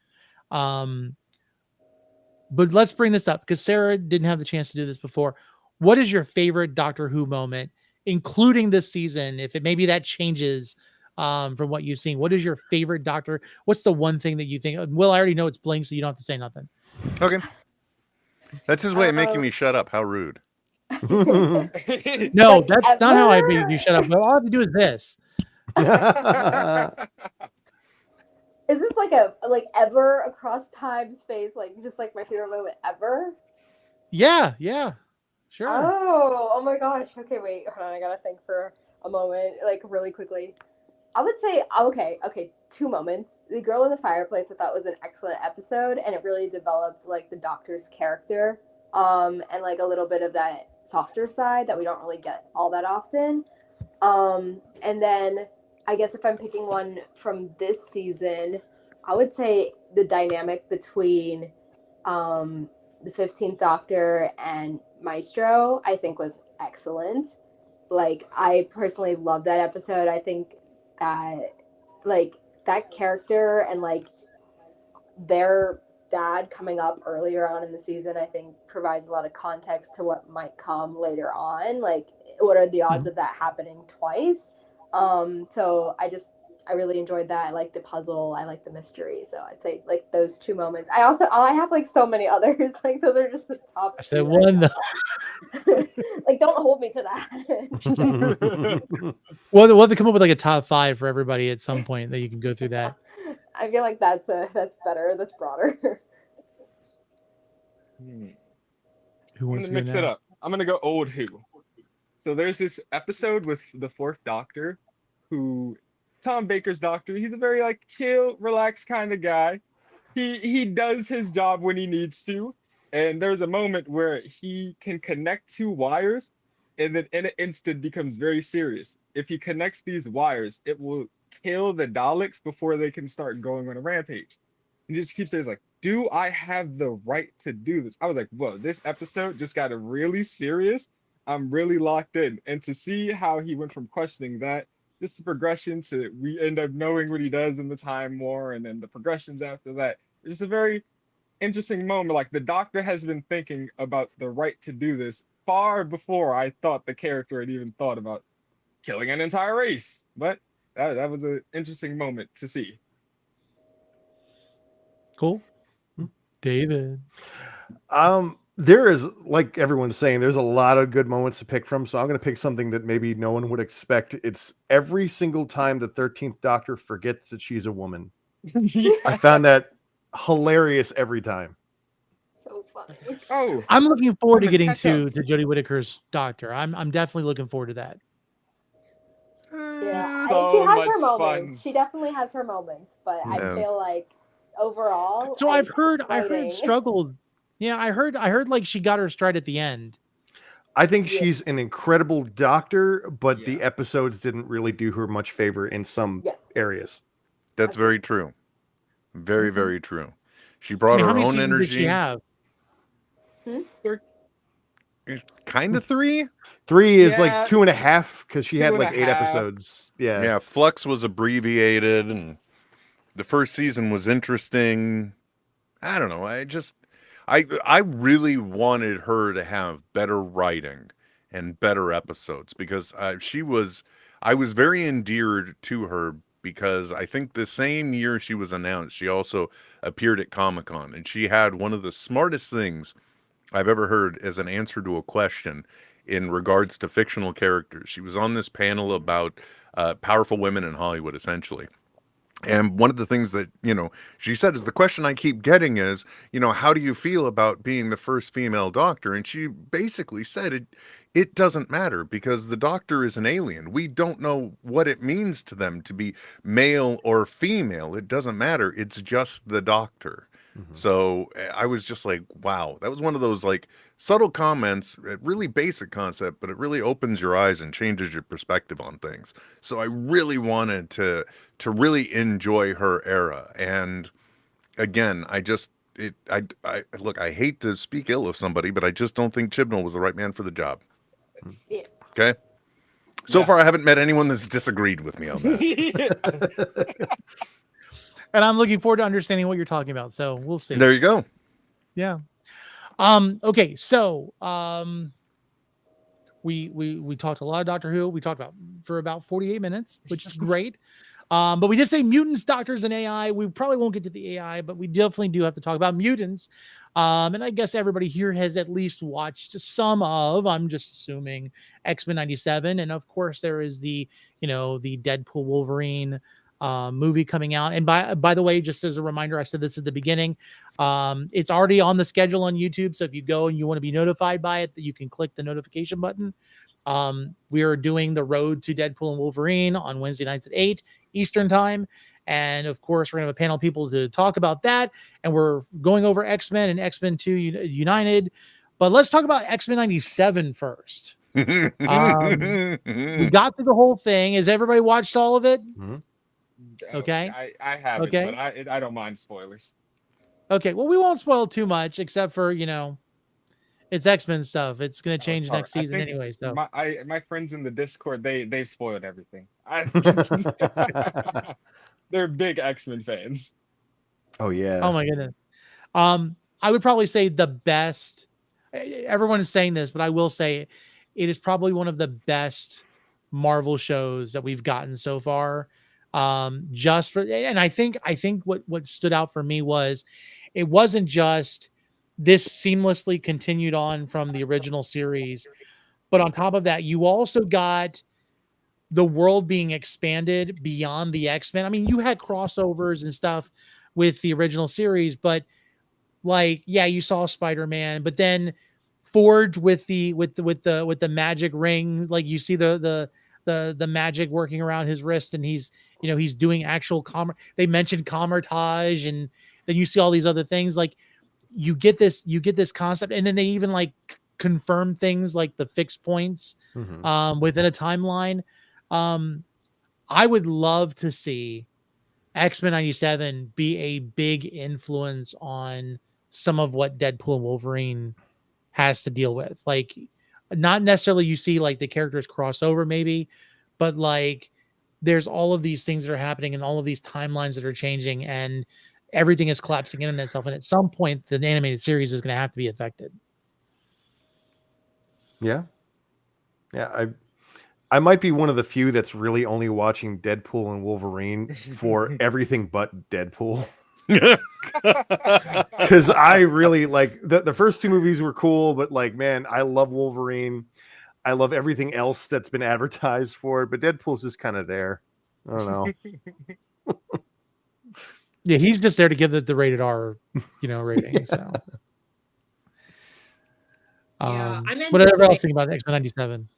But let's bring this up because Sarah didn't have the chance to do this before. What is your favorite Doctor Who moment, including this season? If it maybe that changes from what you've seen, what is your favorite Doctor? What's the one thing that you think? Well, I already know it's Blink, so you don't have to say nothing. Okay. That's his way of making me shut up. How rude. No, that's not how I made you shut up. All I have to do is this. Is this like ever across time, space, like just like my favorite moment ever? Yeah, sure. Oh my gosh. Okay, wait, hold on. I gotta think for a moment, like really quickly. I would say, okay, 2 moments. The Girl in the Fireplace I thought was an excellent episode, and it really developed like the Doctor's character, and like a little bit of that softer side that we don't really get all that often. And then I guess if I'm picking one from this season, I would say the dynamic between the 15th Doctor and Maestro, I think was excellent. Like, I personally love that episode. I think that, like, that character and, like, their dad coming up earlier on in the season, I think provides a lot of context to what might come later on. Like, what are the odds of that happening twice? So I really enjoyed that. I like the puzzle. I like the mystery. So I'd say like those 2 moments. I have like so many others. Like those are just the top. I said one. Like don't hold me to that. Well, we'll have to come up with like a top 5 for everybody at some point that you can go through that. I feel like that's better. That's broader. Who wants I'm gonna mix it up. I'm gonna go old Who. So there's this episode with the Fourth Doctor, who Tom Baker's Doctor. He's a very like chill, relaxed kind of guy. He does his job when he needs to, and there's a moment where he can connect two wires, and then in an instant becomes very serious. If he connects these wires, it will kill the Daleks before they can start going on a rampage. He just keeps saying like, "Do I have the right to do this?" I was like, "Whoa, this episode just got really serious." I'm really locked in, and to see how he went from questioning that, just the progression to we end up knowing what he does in the Time War, and then the progressions after that. It's just a very interesting moment. Like the Doctor has been thinking about the right to do this far before I thought the character had even thought about killing an entire race. But that was an interesting moment to see. Cool. David. There is, like everyone's saying, there's a lot of good moments to pick from. So I'm going to pick something that maybe no one would expect. It's every single time the 13th Doctor forgets that she's a woman. Yeah. I found that hilarious every time. So funny. Oh, I'm looking forward to I'm a getting catch-up. to Jodie Whittaker's Doctor. I'm definitely looking forward to that. Yeah, So she has much her moments. fun. She definitely has her moments, but I Yeah. feel like overall. So I've heard writing- struggled. Yeah, I heard like she got her stride at the end. I think Yeah. she's an incredible doctor, but the Yeah. episodes didn't really do her much favor in some Yes. areas. That's very true. Very, Mhm. very true. She I brought mean, how her many own seasons did she energy. have? Kind of 3. 3 is Yeah, like 2.5 because she had 2.5. like 8 episodes. Yeah. Yeah, Flux was abbreviated, and the first season was interesting. I don't know. I really wanted her to have better writing and better episodes because I was very endeared to her because I think the same year she was announced, she also appeared at Comic-Con, and she had one of the smartest things I've ever heard as an answer to a question in regards to fictional characters. She was on this panel about powerful women in Hollywood, essentially. And one of the things that, she said is the question I keep getting is, how do you feel about being the first female doctor? And she basically said it doesn't matter because the doctor is an alien. We don't know what it means to them to be male or female. It doesn't matter. It's just the doctor. Mhm. So I was just like, wow, that was one of those like subtle comments, a really basic concept, but it really opens your eyes and changes your perspective on things. So I really wanted to really enjoy her era. And again, I look, I hate to speak ill of somebody, but I just don't think Chibnall was the right man for the job. Yeah. Okay. So Yeah. far, I haven't met anyone that's disagreed with me on that. And I'm looking forward to understanding what you're talking about. So we'll see. There you go. Yeah. Okay. So we talked a lot of Doctor Who. We talked about for about 48 minutes, which is great. But we did say mutants, doctors, and AI. We probably won't get to the AI, but we definitely do have to talk about mutants. And I guess everybody here has at least watched some of, I'm just assuming, X-Men 97. And of course, there is the Deadpool Wolverine movie coming out. And by the way, just as a reminder, I said this at the beginning, it's already on the schedule on YouTube. So if you go and you want to be notified by it, you can click the notification button. We are doing the Road to Deadpool and Wolverine on Wednesday nights at 8 Eastern time. And of course, we're going to have a panel of people to talk about that. And we're going over X-Men and X-Men 2 United. But let's talk about X-Men 97 first. We got through the whole thing. Has everybody watched all of it? Mm-hmm. Okay. I haven't, Okay. but I don't mind spoilers. Okay. Well, we won't spoil too much, except for, it's X-Men stuff. It's going to change next season anyway. So My friends in the Discord, they spoiled everything. They're big X-Men fans. Oh yeah. Oh my goodness. I would probably say the best. Everyone is saying this, but I will say it is probably one of the best Marvel shows that we've gotten so far. And I think what stood out for me was it wasn't just this seamlessly continued on from the original series, but on top of that, you also got the world being expanded beyond the X-Men. I mean, you had crossovers and stuff with the original series, but you saw Spider-Man, but then forge with the magic ring. Like you see the magic working around his wrist, and he's doing actual they mentioned commertage, and then you see all these other things. Like you get this concept, and then they even like confirm things like the fixed points within a timeline. I would love to see X-Men 97 be a big influence on some of what Deadpool and Wolverine has to deal with. Like, not necessarily you see like the characters cross over maybe, but like there's all of these things that are happening and all of these timelines that are changing, and everything is collapsing in on itself. And at some point, the animated series is going to have to be affected. Yeah. I might be one of the few that's really only watching Deadpool and Wolverine for everything but Deadpool. Because I really like the first two movies were cool, but like, man, I love Wolverine. I love everything else that's been advertised for it, but Deadpool's just kind of there. I don't know. Yeah, he's just there to give it the rated R, rating. So, whatever else think about X-Men 97.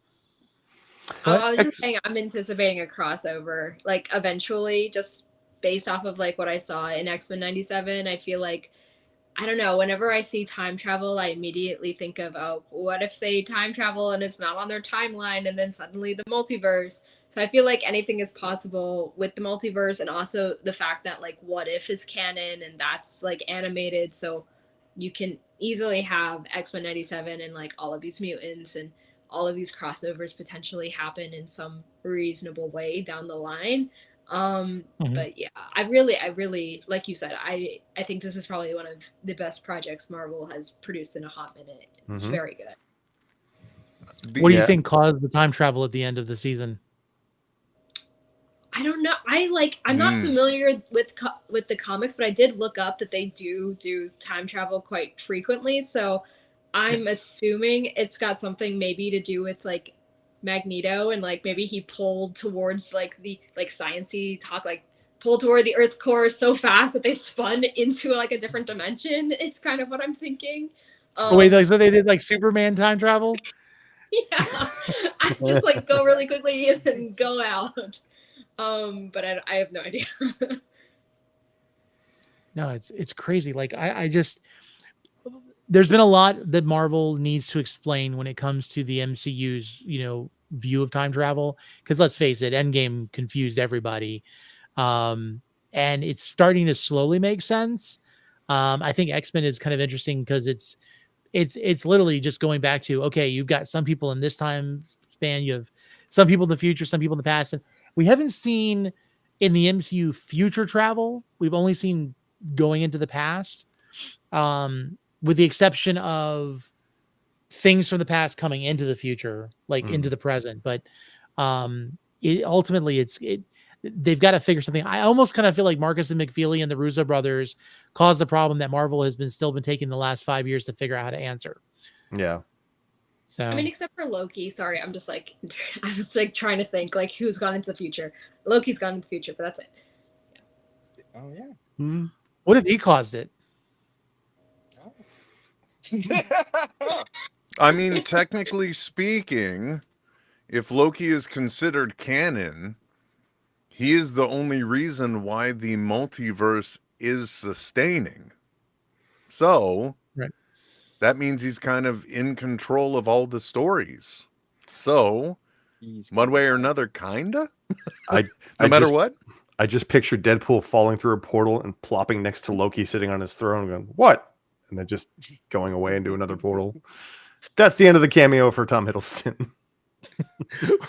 I was just saying, I'm anticipating a crossover, like eventually, just based off of like what I saw in X-Men 97. I feel like, I don't know, whenever I see time travel, I immediately think of, oh, what if they time travel and it's not on their timeline, and then suddenly the multiverse. So I feel like anything is possible with the multiverse, and also the fact that like What If is canon and that's like animated, so you can easily have X-Men 97 and like all of these mutants and all of these crossovers potentially happen in some reasonable way down the line. But yeah, I really, like you said, I think this is probably one of the best projects Marvel has produced in a hot minute. It's very good. What do you think caused the time travel at the end of the season? I don't know. I'm not familiar with the comics, but I did look up that they do time travel quite frequently. So I'm assuming it's got something maybe to do with like Magneto, and like maybe he pulled towards like the like sciencey talk, like pulled toward the Earth core so fast that they spun into like a different dimension. Is kind of what I'm thinking. Wait, so they did like Superman time travel? Yeah, I just like go really quickly and then go out. But I have no idea. No, it's crazy. Like I just, there's been a lot that Marvel needs to explain when it comes to the MCU's, view of time travel. Because let's face it, Endgame confused everybody, and it's starting to slowly make sense. I think X-Men is kind of interesting because it's literally just going back to, okay, you've got some people in this time span, you have some people in the future, some people in the past, and we haven't seen in the MCU future travel. We've only seen going into the past, with the exception of things from the past coming into the future, like into the present. But ultimately, they've got to figure something. I almost kind of feel like Marcus and McFeely and the Russo brothers caused the problem that Marvel has still been taking the last 5 years to figure out how to answer. Yeah. So I mean, except for Loki. Sorry, I'm just like, I was like trying to think like who's gone into the future. Loki's gone into the future, but that's it. Yeah. Oh yeah. Mm-hmm. What if he caused it? I mean, technically speaking, if Loki is considered canon, he is the only reason why the multiverse is sustaining. So, right. That means he's kind of in control of all the stories. So, one way or another, kinda? No matter what? I just pictured Deadpool falling through a portal and plopping next to Loki sitting on his throne going, what? And then just going away into another portal. That's the end of the cameo for Tom Hiddleston.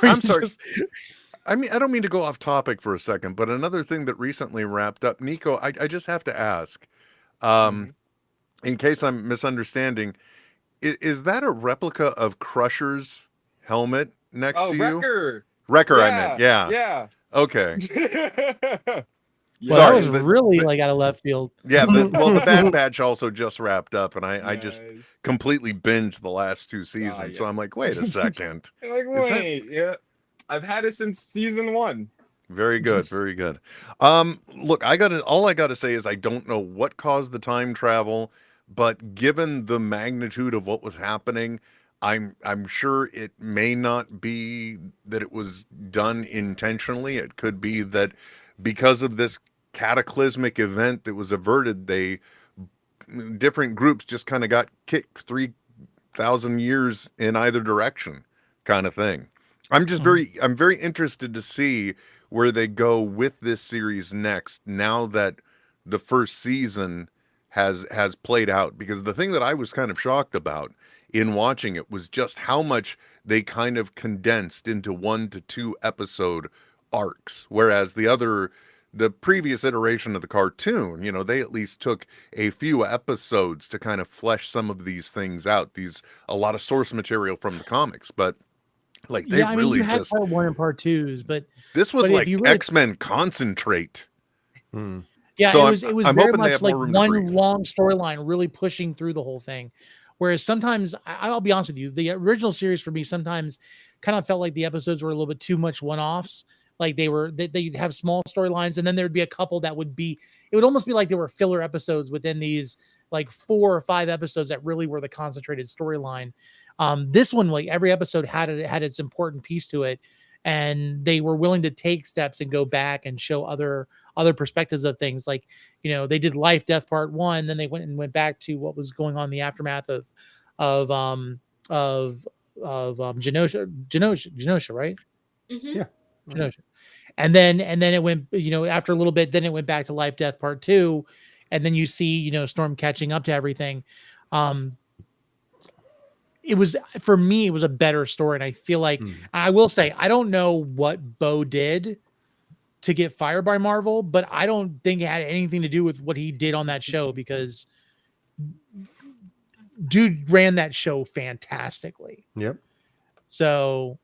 I'm sorry. I mean, I don't mean to go off topic for a second, but another thing that recently wrapped up, Nico, I just have to ask, in case I'm misunderstanding, is that a replica of Crusher's helmet next to you? Wrecker, I meant. Yeah. Okay. Well, sorry, that was really like out of left field. Yeah, the Bad Batch also just wrapped up, and I just completely binged the last two seasons. So I'm like, wait a second. Yeah. I've had it since season 1. Very good, very good. Look, all I gotta say is I don't know what caused the time travel, but given the magnitude of what was happening, I'm sure it may not be that it was done intentionally. It could be that because of this cataclysmic event that was averted, different groups just kind of got kicked 3,000 years in either direction, kind of thing. I'm very interested to see where they go with this series next, now that the first season has played out, because the thing that I was kind of shocked about in watching it was just how much they kind of condensed into 1 to 2 episode arcs, whereas the previous iteration of the cartoon, they at least took a few episodes to kind of flesh some of these things out. A lot of source material from the comics, but like they really you had just part 1 and part 2s, but this was like really, X-Men concentrate. Yeah, so it was I'm very hoping they much have like more room to one breathe. long storyline really pushing through the whole thing. Whereas sometimes, I'll be honest with you, the original series for me sometimes kind of felt like the episodes were a little bit too much one-offs. Like they'd have small storylines, and then there'd be a couple that it would almost be like there were filler episodes within these like 4 or 5 episodes that really were the concentrated storyline. This one, like every episode had its important piece to it, and they were willing to take steps and go back and show other perspectives of things. Like, they did Life, Death Part 1, then they went back to what was going on in the aftermath of Genosha, right? Mm-hmm. Yeah. Genosha. And then it went, after a little bit, then it went back to Life, Death Part 2, and then you see, Storm catching up to everything. For me, it was a better story, and I feel like I will say I don't know what Bo did to get fired by Marvel, but I don't think it had anything to do with what he did on that show, because dude ran that show fantastically. Yep. So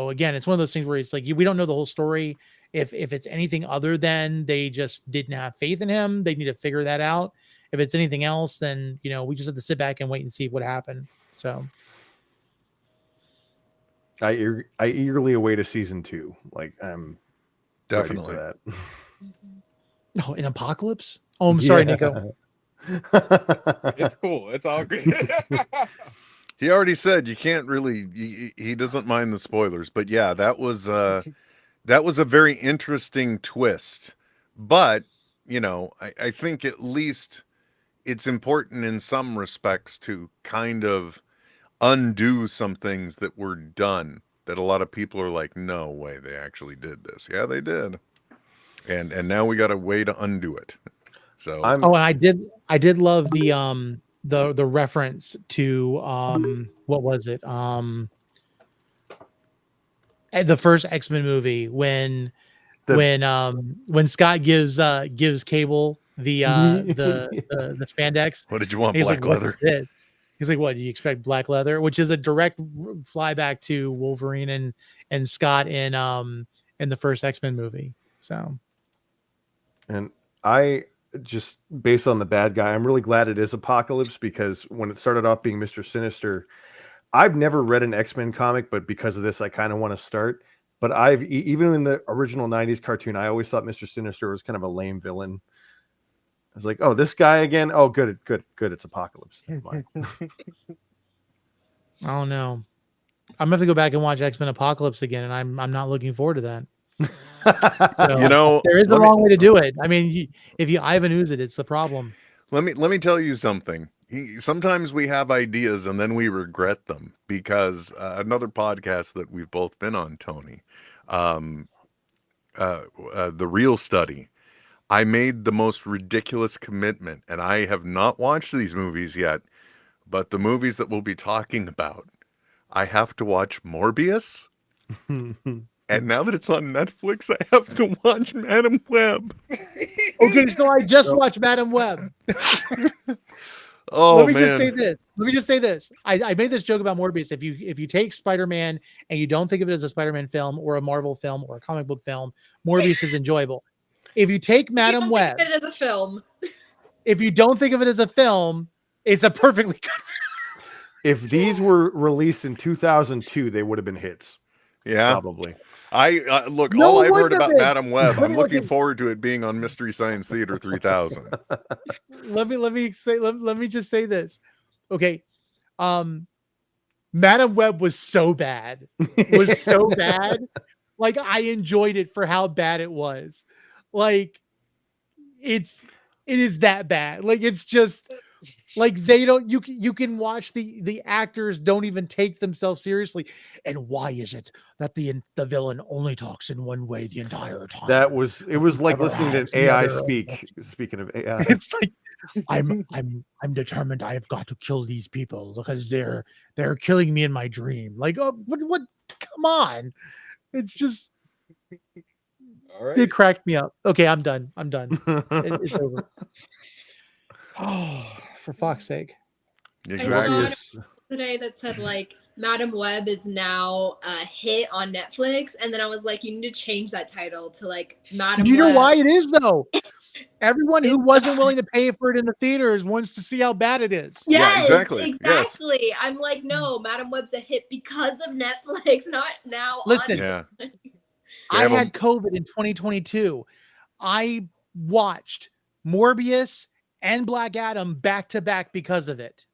again, it's one of those things where it's like we don't know the whole story. If it's anything other than they just didn't have faith in him, they need to figure that out. If it's anything else, then we just have to sit back and wait and see what happened. So I eagerly await a season 2. Like, I'm Definitely ready for that. Oh, an apocalypse? Oh, I'm sorry, Nico. It's cool. It's all good. He already said you can't really. He doesn't mind the spoilers, but yeah, that was a very interesting twist. But I think at least it's important in some respects to kind of undo some things that were done that a lot of people are like, no way, they actually did this. Yeah, they did, and now we got a way to undo it. So and I did love the reference to what was it? The first X-Men movie when Scott gives Cable the spandex. what did you want? He's Black like, leather? He's like, what do you expect? Black leather, which is a direct flyback to Wolverine and Scott in the first X-Men movie. So, and I just, based on the bad guy, I'm really glad it is Apocalypse, because when it started off being Mr. Sinister, I've never read an X-Men comic, but because of this, I kind of want to start. But even in the original 90s cartoon, I always thought Mr. Sinister was kind of a lame villain. I was like, oh, this guy again? Oh, good. It's Apocalypse. I don't know. I'm gonna have to go back and watch X-Men Apocalypse again, and I'm not looking forward to that. So, there is a wrong way to do it. I mean, if you Ivan Ooze it, it's the problem. Let me tell you something. Sometimes we have ideas and then we regret them, because another podcast that we've both been on, Tony, The Real Study, I made the most ridiculous commitment, and I have not watched these movies yet, but the movies that we'll be talking about, I have to watch Morbius. And now that it's on Netflix, I have to watch Madam Web. Okay, so I just watched Madam Web. Oh, Let me man. just say this. I made this joke about Morbius. If you take Spider-Man and you don't think of it as a Spider-Man film or a Marvel film or a comic book film, Morbius is enjoyable. If you take Madam Web, it as a film. If you don't think of it as a film, it's a perfectly good. If these were released in 2002, they would have been hits. Yeah. Probably. Look, No all I've heard wonder about it- Madam Web, I'm No looking wonder- forward to it being on Mystery Science Theater 3000. let me just say this. Okay. Madam Web was so bad. Was so bad. Like, I enjoyed it for how bad it was. Like, it is that bad. Like, it's just like they don't, you can watch the actors don't even take themselves seriously. And why is it that the villain only talks in one way the entire time? It was like Never listening to has an AI another- speak. Speaking of AI, It's like I'm determined. I have got to kill these people because they're killing me in my dream. Like, oh, what? Come on! It's just All it right. cracked me up. Okay, I'm done. It's over. Oh, for fuck's sake! Exactly. Today that said like Madam Web is now a hit on Netflix, and then I was like, you need to change that title to like Madam Do you know Web. why it is though? Everyone who wasn't willing to pay for it in the theaters wants to see how bad it is. Yes, Yeah, exactly. exactly. I'm like, no, Madam Web's a hit because of Netflix, not now. Listen, Yeah. I had COVID in 2022. I watched Morbius and Black Adam back to back because of it.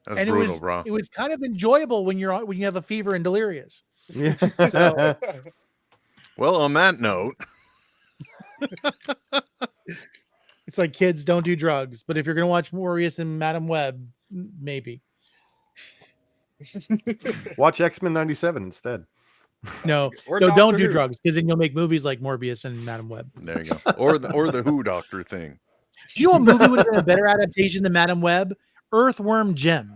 That's And brutal, bro. it was kind of enjoyable when you have a fever and delirious. Yeah. So, Well, on that note, it's like, kids, don't do drugs. But if you're going to watch Morbius and Madam Web, maybe. Watch X-Men 97 instead. No, Or don't Doctor do Who. drugs, because then you'll make movies like Morbius and Madam Web. there you go. Or the Who Doctor thing. Do you know what movie would have been a better adaptation than Madam Web? Earthworm Jim.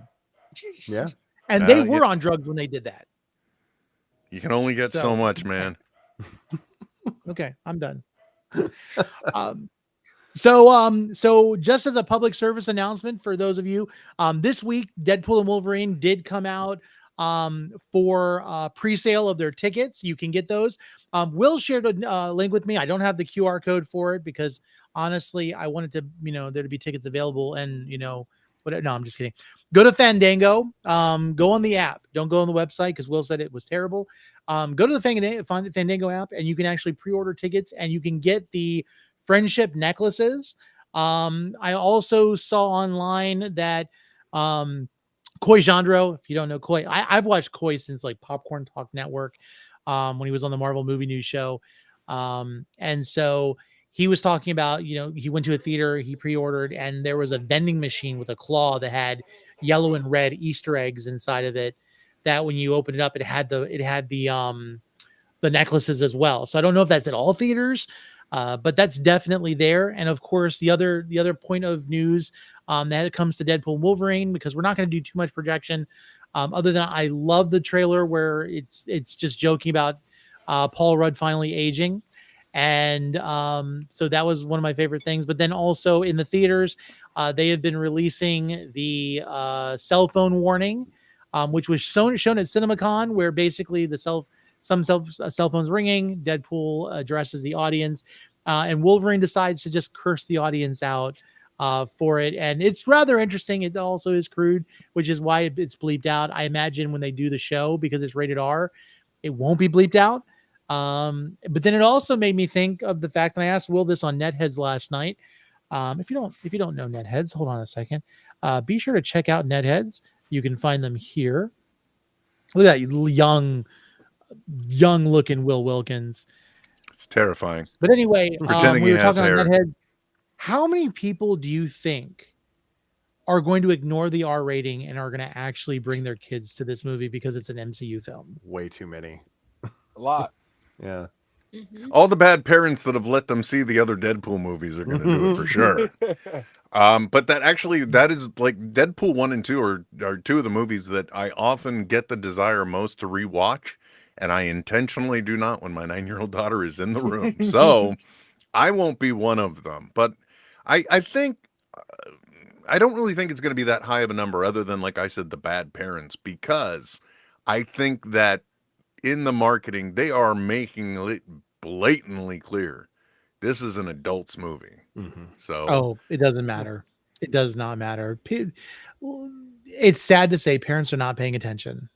Yeah. And they were on drugs when they did that. You can only get so much, man. Okay, I'm done. So just as a public service announcement for those of you, this week Deadpool and Wolverine did come out for pre-sale of their tickets. You can get those. Will shared a link with me. I don't have the QR code for it because honestly, I wanted to, there to be tickets available, and no, I'm just kidding. Go to Fandango. Go on the app. Don't go on the website because Will said it was terrible. Go to the Fandango app, and you can actually pre-order tickets, and you can get the friendship necklaces. I also saw online that Coy Jandreau, if you don't know Coy, I've watched Coy since like Popcorn Talk Network, when he was on the Marvel Movie News show. And so he was talking about, he went to a theater, he pre-ordered, and there was a vending machine with a claw that had yellow and red Easter eggs inside of it, that when you open it up, it had the necklaces as well. So I don't know if that's at all theaters, but that's definitely there. And of course, the other point of news that comes to Deadpool Wolverine, because we're not going to do too much projection, other than I love the trailer where it's just joking about Paul Rudd finally aging. And so that was one of my favorite things. But then also in the theaters, they have been releasing the cell phone warning, which was shown at CinemaCon, where basically some cell phones ringing. Deadpool addresses the audience, and Wolverine decides to just curse the audience out for it. And it's rather interesting. It also is crude, which is why it's bleeped out. I imagine when they do the show, because it's rated R, it won't be bleeped out. But then it also made me think of the fact that I asked Will this on Netheads last night. If you don't know Netheads, hold on a second. Be sure to check out Netheads. You can find them here. Look at that young looking Will Wilkins. It's terrifying. But anyway, Pretending we he were has talking hair. on Netheads. How many people do you think are going to ignore the R rating and are going to actually bring their kids to this movie because it's an MCU film? Way too many. A lot. Yeah. Mm-hmm. All the bad parents that have let them see the other Deadpool movies are going to do it for sure. But that is like Deadpool 1 and 2 are two of the movies that I often get the desire most to rewatch, and I intentionally do not when my 9-year-old daughter is in the room. So I won't be one of them. But I think I don't really think it's going to be that high of a number, other than, like I said, the bad parents, because I think that in the marketing, they are making it blatantly clear this is an adults movie. Mm-hmm. So it doesn't matter. It does not matter. It's sad to say parents are not paying attention.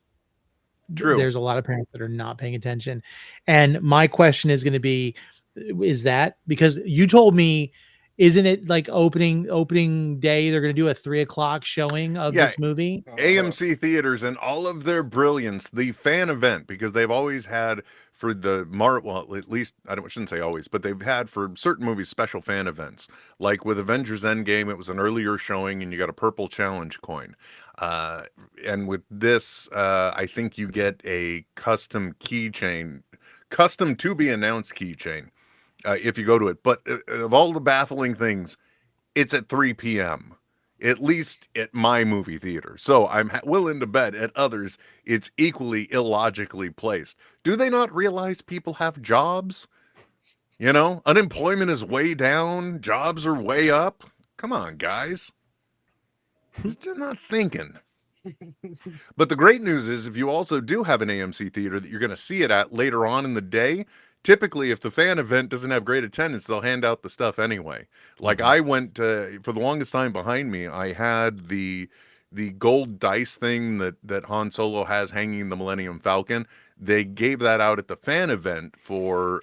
True. There's a lot of parents that are not paying attention. And my question is going to be, is that because you told me, isn't it like opening day? They're going to do a 3:00 showing of this movie. AMC theaters and all of their brilliance, the fan event, because they've always had for the well, at least I shouldn't say always, but they've had for certain movies special fan events. Like with Avengers Endgame, it was an earlier showing, and you got a purple challenge coin. And with this, I think you get a custom keychain, custom to be announced keychain. If you go to it. But of all the baffling things, it's at 3 p.m., at least at my movie theater. So I'm willing to bet at others it's equally illogically placed. Do they not realize people have jobs? You know, unemployment is way down, jobs are way up. Come on, guys. Just not thinking. But the great news is if you also do have an AMC theater that you're going to see it at later on in the day, typically, if the fan event doesn't have great attendance, they'll hand out the stuff anyway. Like I went for the longest time behind me, I had the gold dice thing that Han Solo has hanging in the Millennium Falcon. They gave that out at the fan event for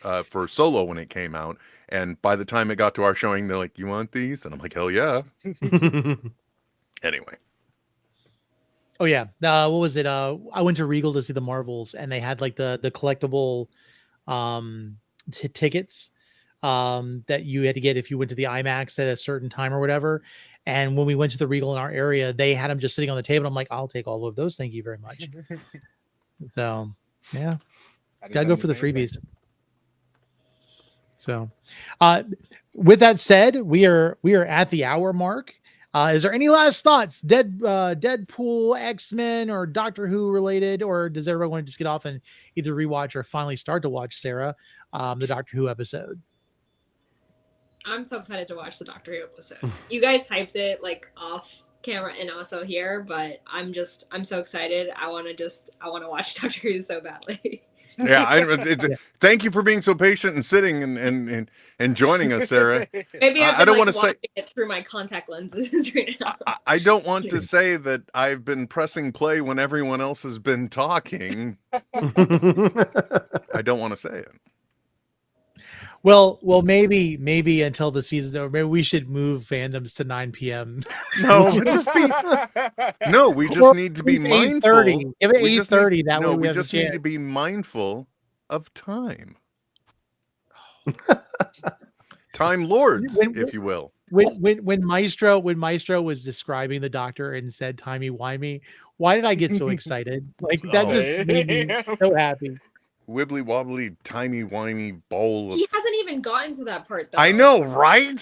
Solo when it came out. And by the time it got to our showing, they're like, "You want these?" And I'm like, "Hell yeah!" Anyway. Oh yeah, what was it? I went to Regal to see the Marvels, and they had like the collectible tickets that you had to get if you went to the IMAX at a certain time or whatever. And when we went to the Regal in our area, they had them just sitting on the table. I'm like, I'll take all of those, thank you very much. So yeah, gotta go for the freebies. So with that said, we are at the hour mark. Is there any last thoughts? Deadpool, X-Men, or Doctor Who related, or does everyone want to just get off and either rewatch or finally start to watch, Sarah, the Doctor Who episode? I'm so excited to watch the Doctor Who episode. You guys hyped it like off camera and also here, but I'm so excited. I want to watch Doctor Who so badly. Yeah, thank you for being so patient and sitting and joining us, Sarah. Maybe I don't want to say it through my contact lenses right now. I don't want to say that I've been pressing play when everyone else has been talking. I don't want to say it. Well, maybe until the season's over. Maybe we should move Fandoms to 9 p.m. No, we just need to be mindful. Give it 8:30. That way we just need to be mindful of time. Time lords, if you will. When Maestro was describing the Doctor and said timey-wimey, why did I get so excited? Like that just made me so happy. Wibbly wobbly, timey wimey bowl. He hasn't even gotten to that part though. I know, right?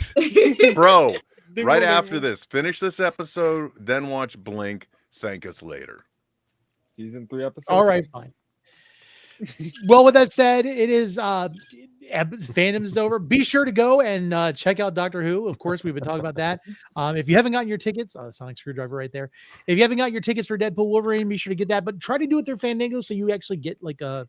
Bro, right after this, finish this episode, then watch Blink. Thank us later. Season 3 episode. All right, fine. Well, with that said, it is Fandoms is over. Be sure to go and check out Doctor Who. Of course, we've been talking about that. If you haven't gotten your tickets, sonic screwdriver right there. If you haven't got your tickets for Deadpool Wolverine, be sure to get that. But try to do it through Fandango so you actually get like a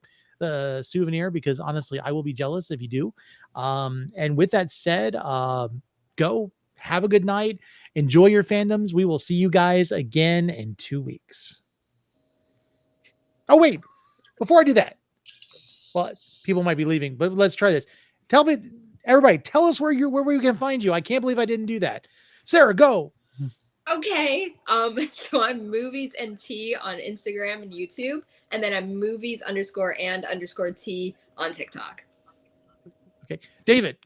souvenir, because honestly, I will be jealous if you do. And with that said, go have a good night. Enjoy your fandoms. We will see you guys again in 2 weeks. Oh, wait. Before I do that, well, people might be leaving, but let's try this. Everybody, tell us where we can find you. I can't believe I didn't do that. Sarah, go. Okay. So I'm Movies and T on Instagram and YouTube, and then I'm movies_and_T on TikTok. Okay. David.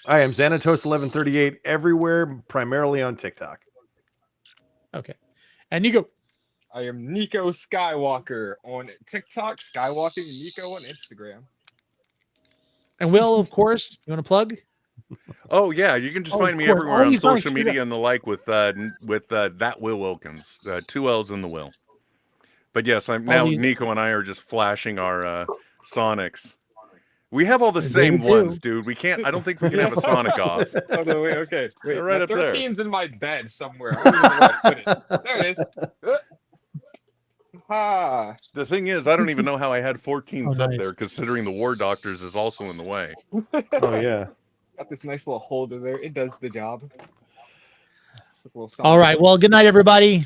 I am Xanatos1138 everywhere, primarily on TikTok. Okay. And Nico. I am Nico Skywalker on TikTok, Skywalking Nico on Instagram. And Will, of course, you want to plug? Oh yeah, you can just find me everywhere on social media and the like with that Will Wilkins, 2 L's in the Will. But yes, Nico and I are just flashing our Sonics. We have all the same ones, dude. We can't. I don't think we can have a Sonic off. Oh no, wait. Okay, wait. They're right up there. 13's in my bed somewhere. I don't even know where I put it. There it is. The thing is, I don't even know how I had 14s up nice. there, considering the War Doctors is also in the way. Oh yeah. Got this nice little holder there. It does the job. All right. Well, good night, everybody.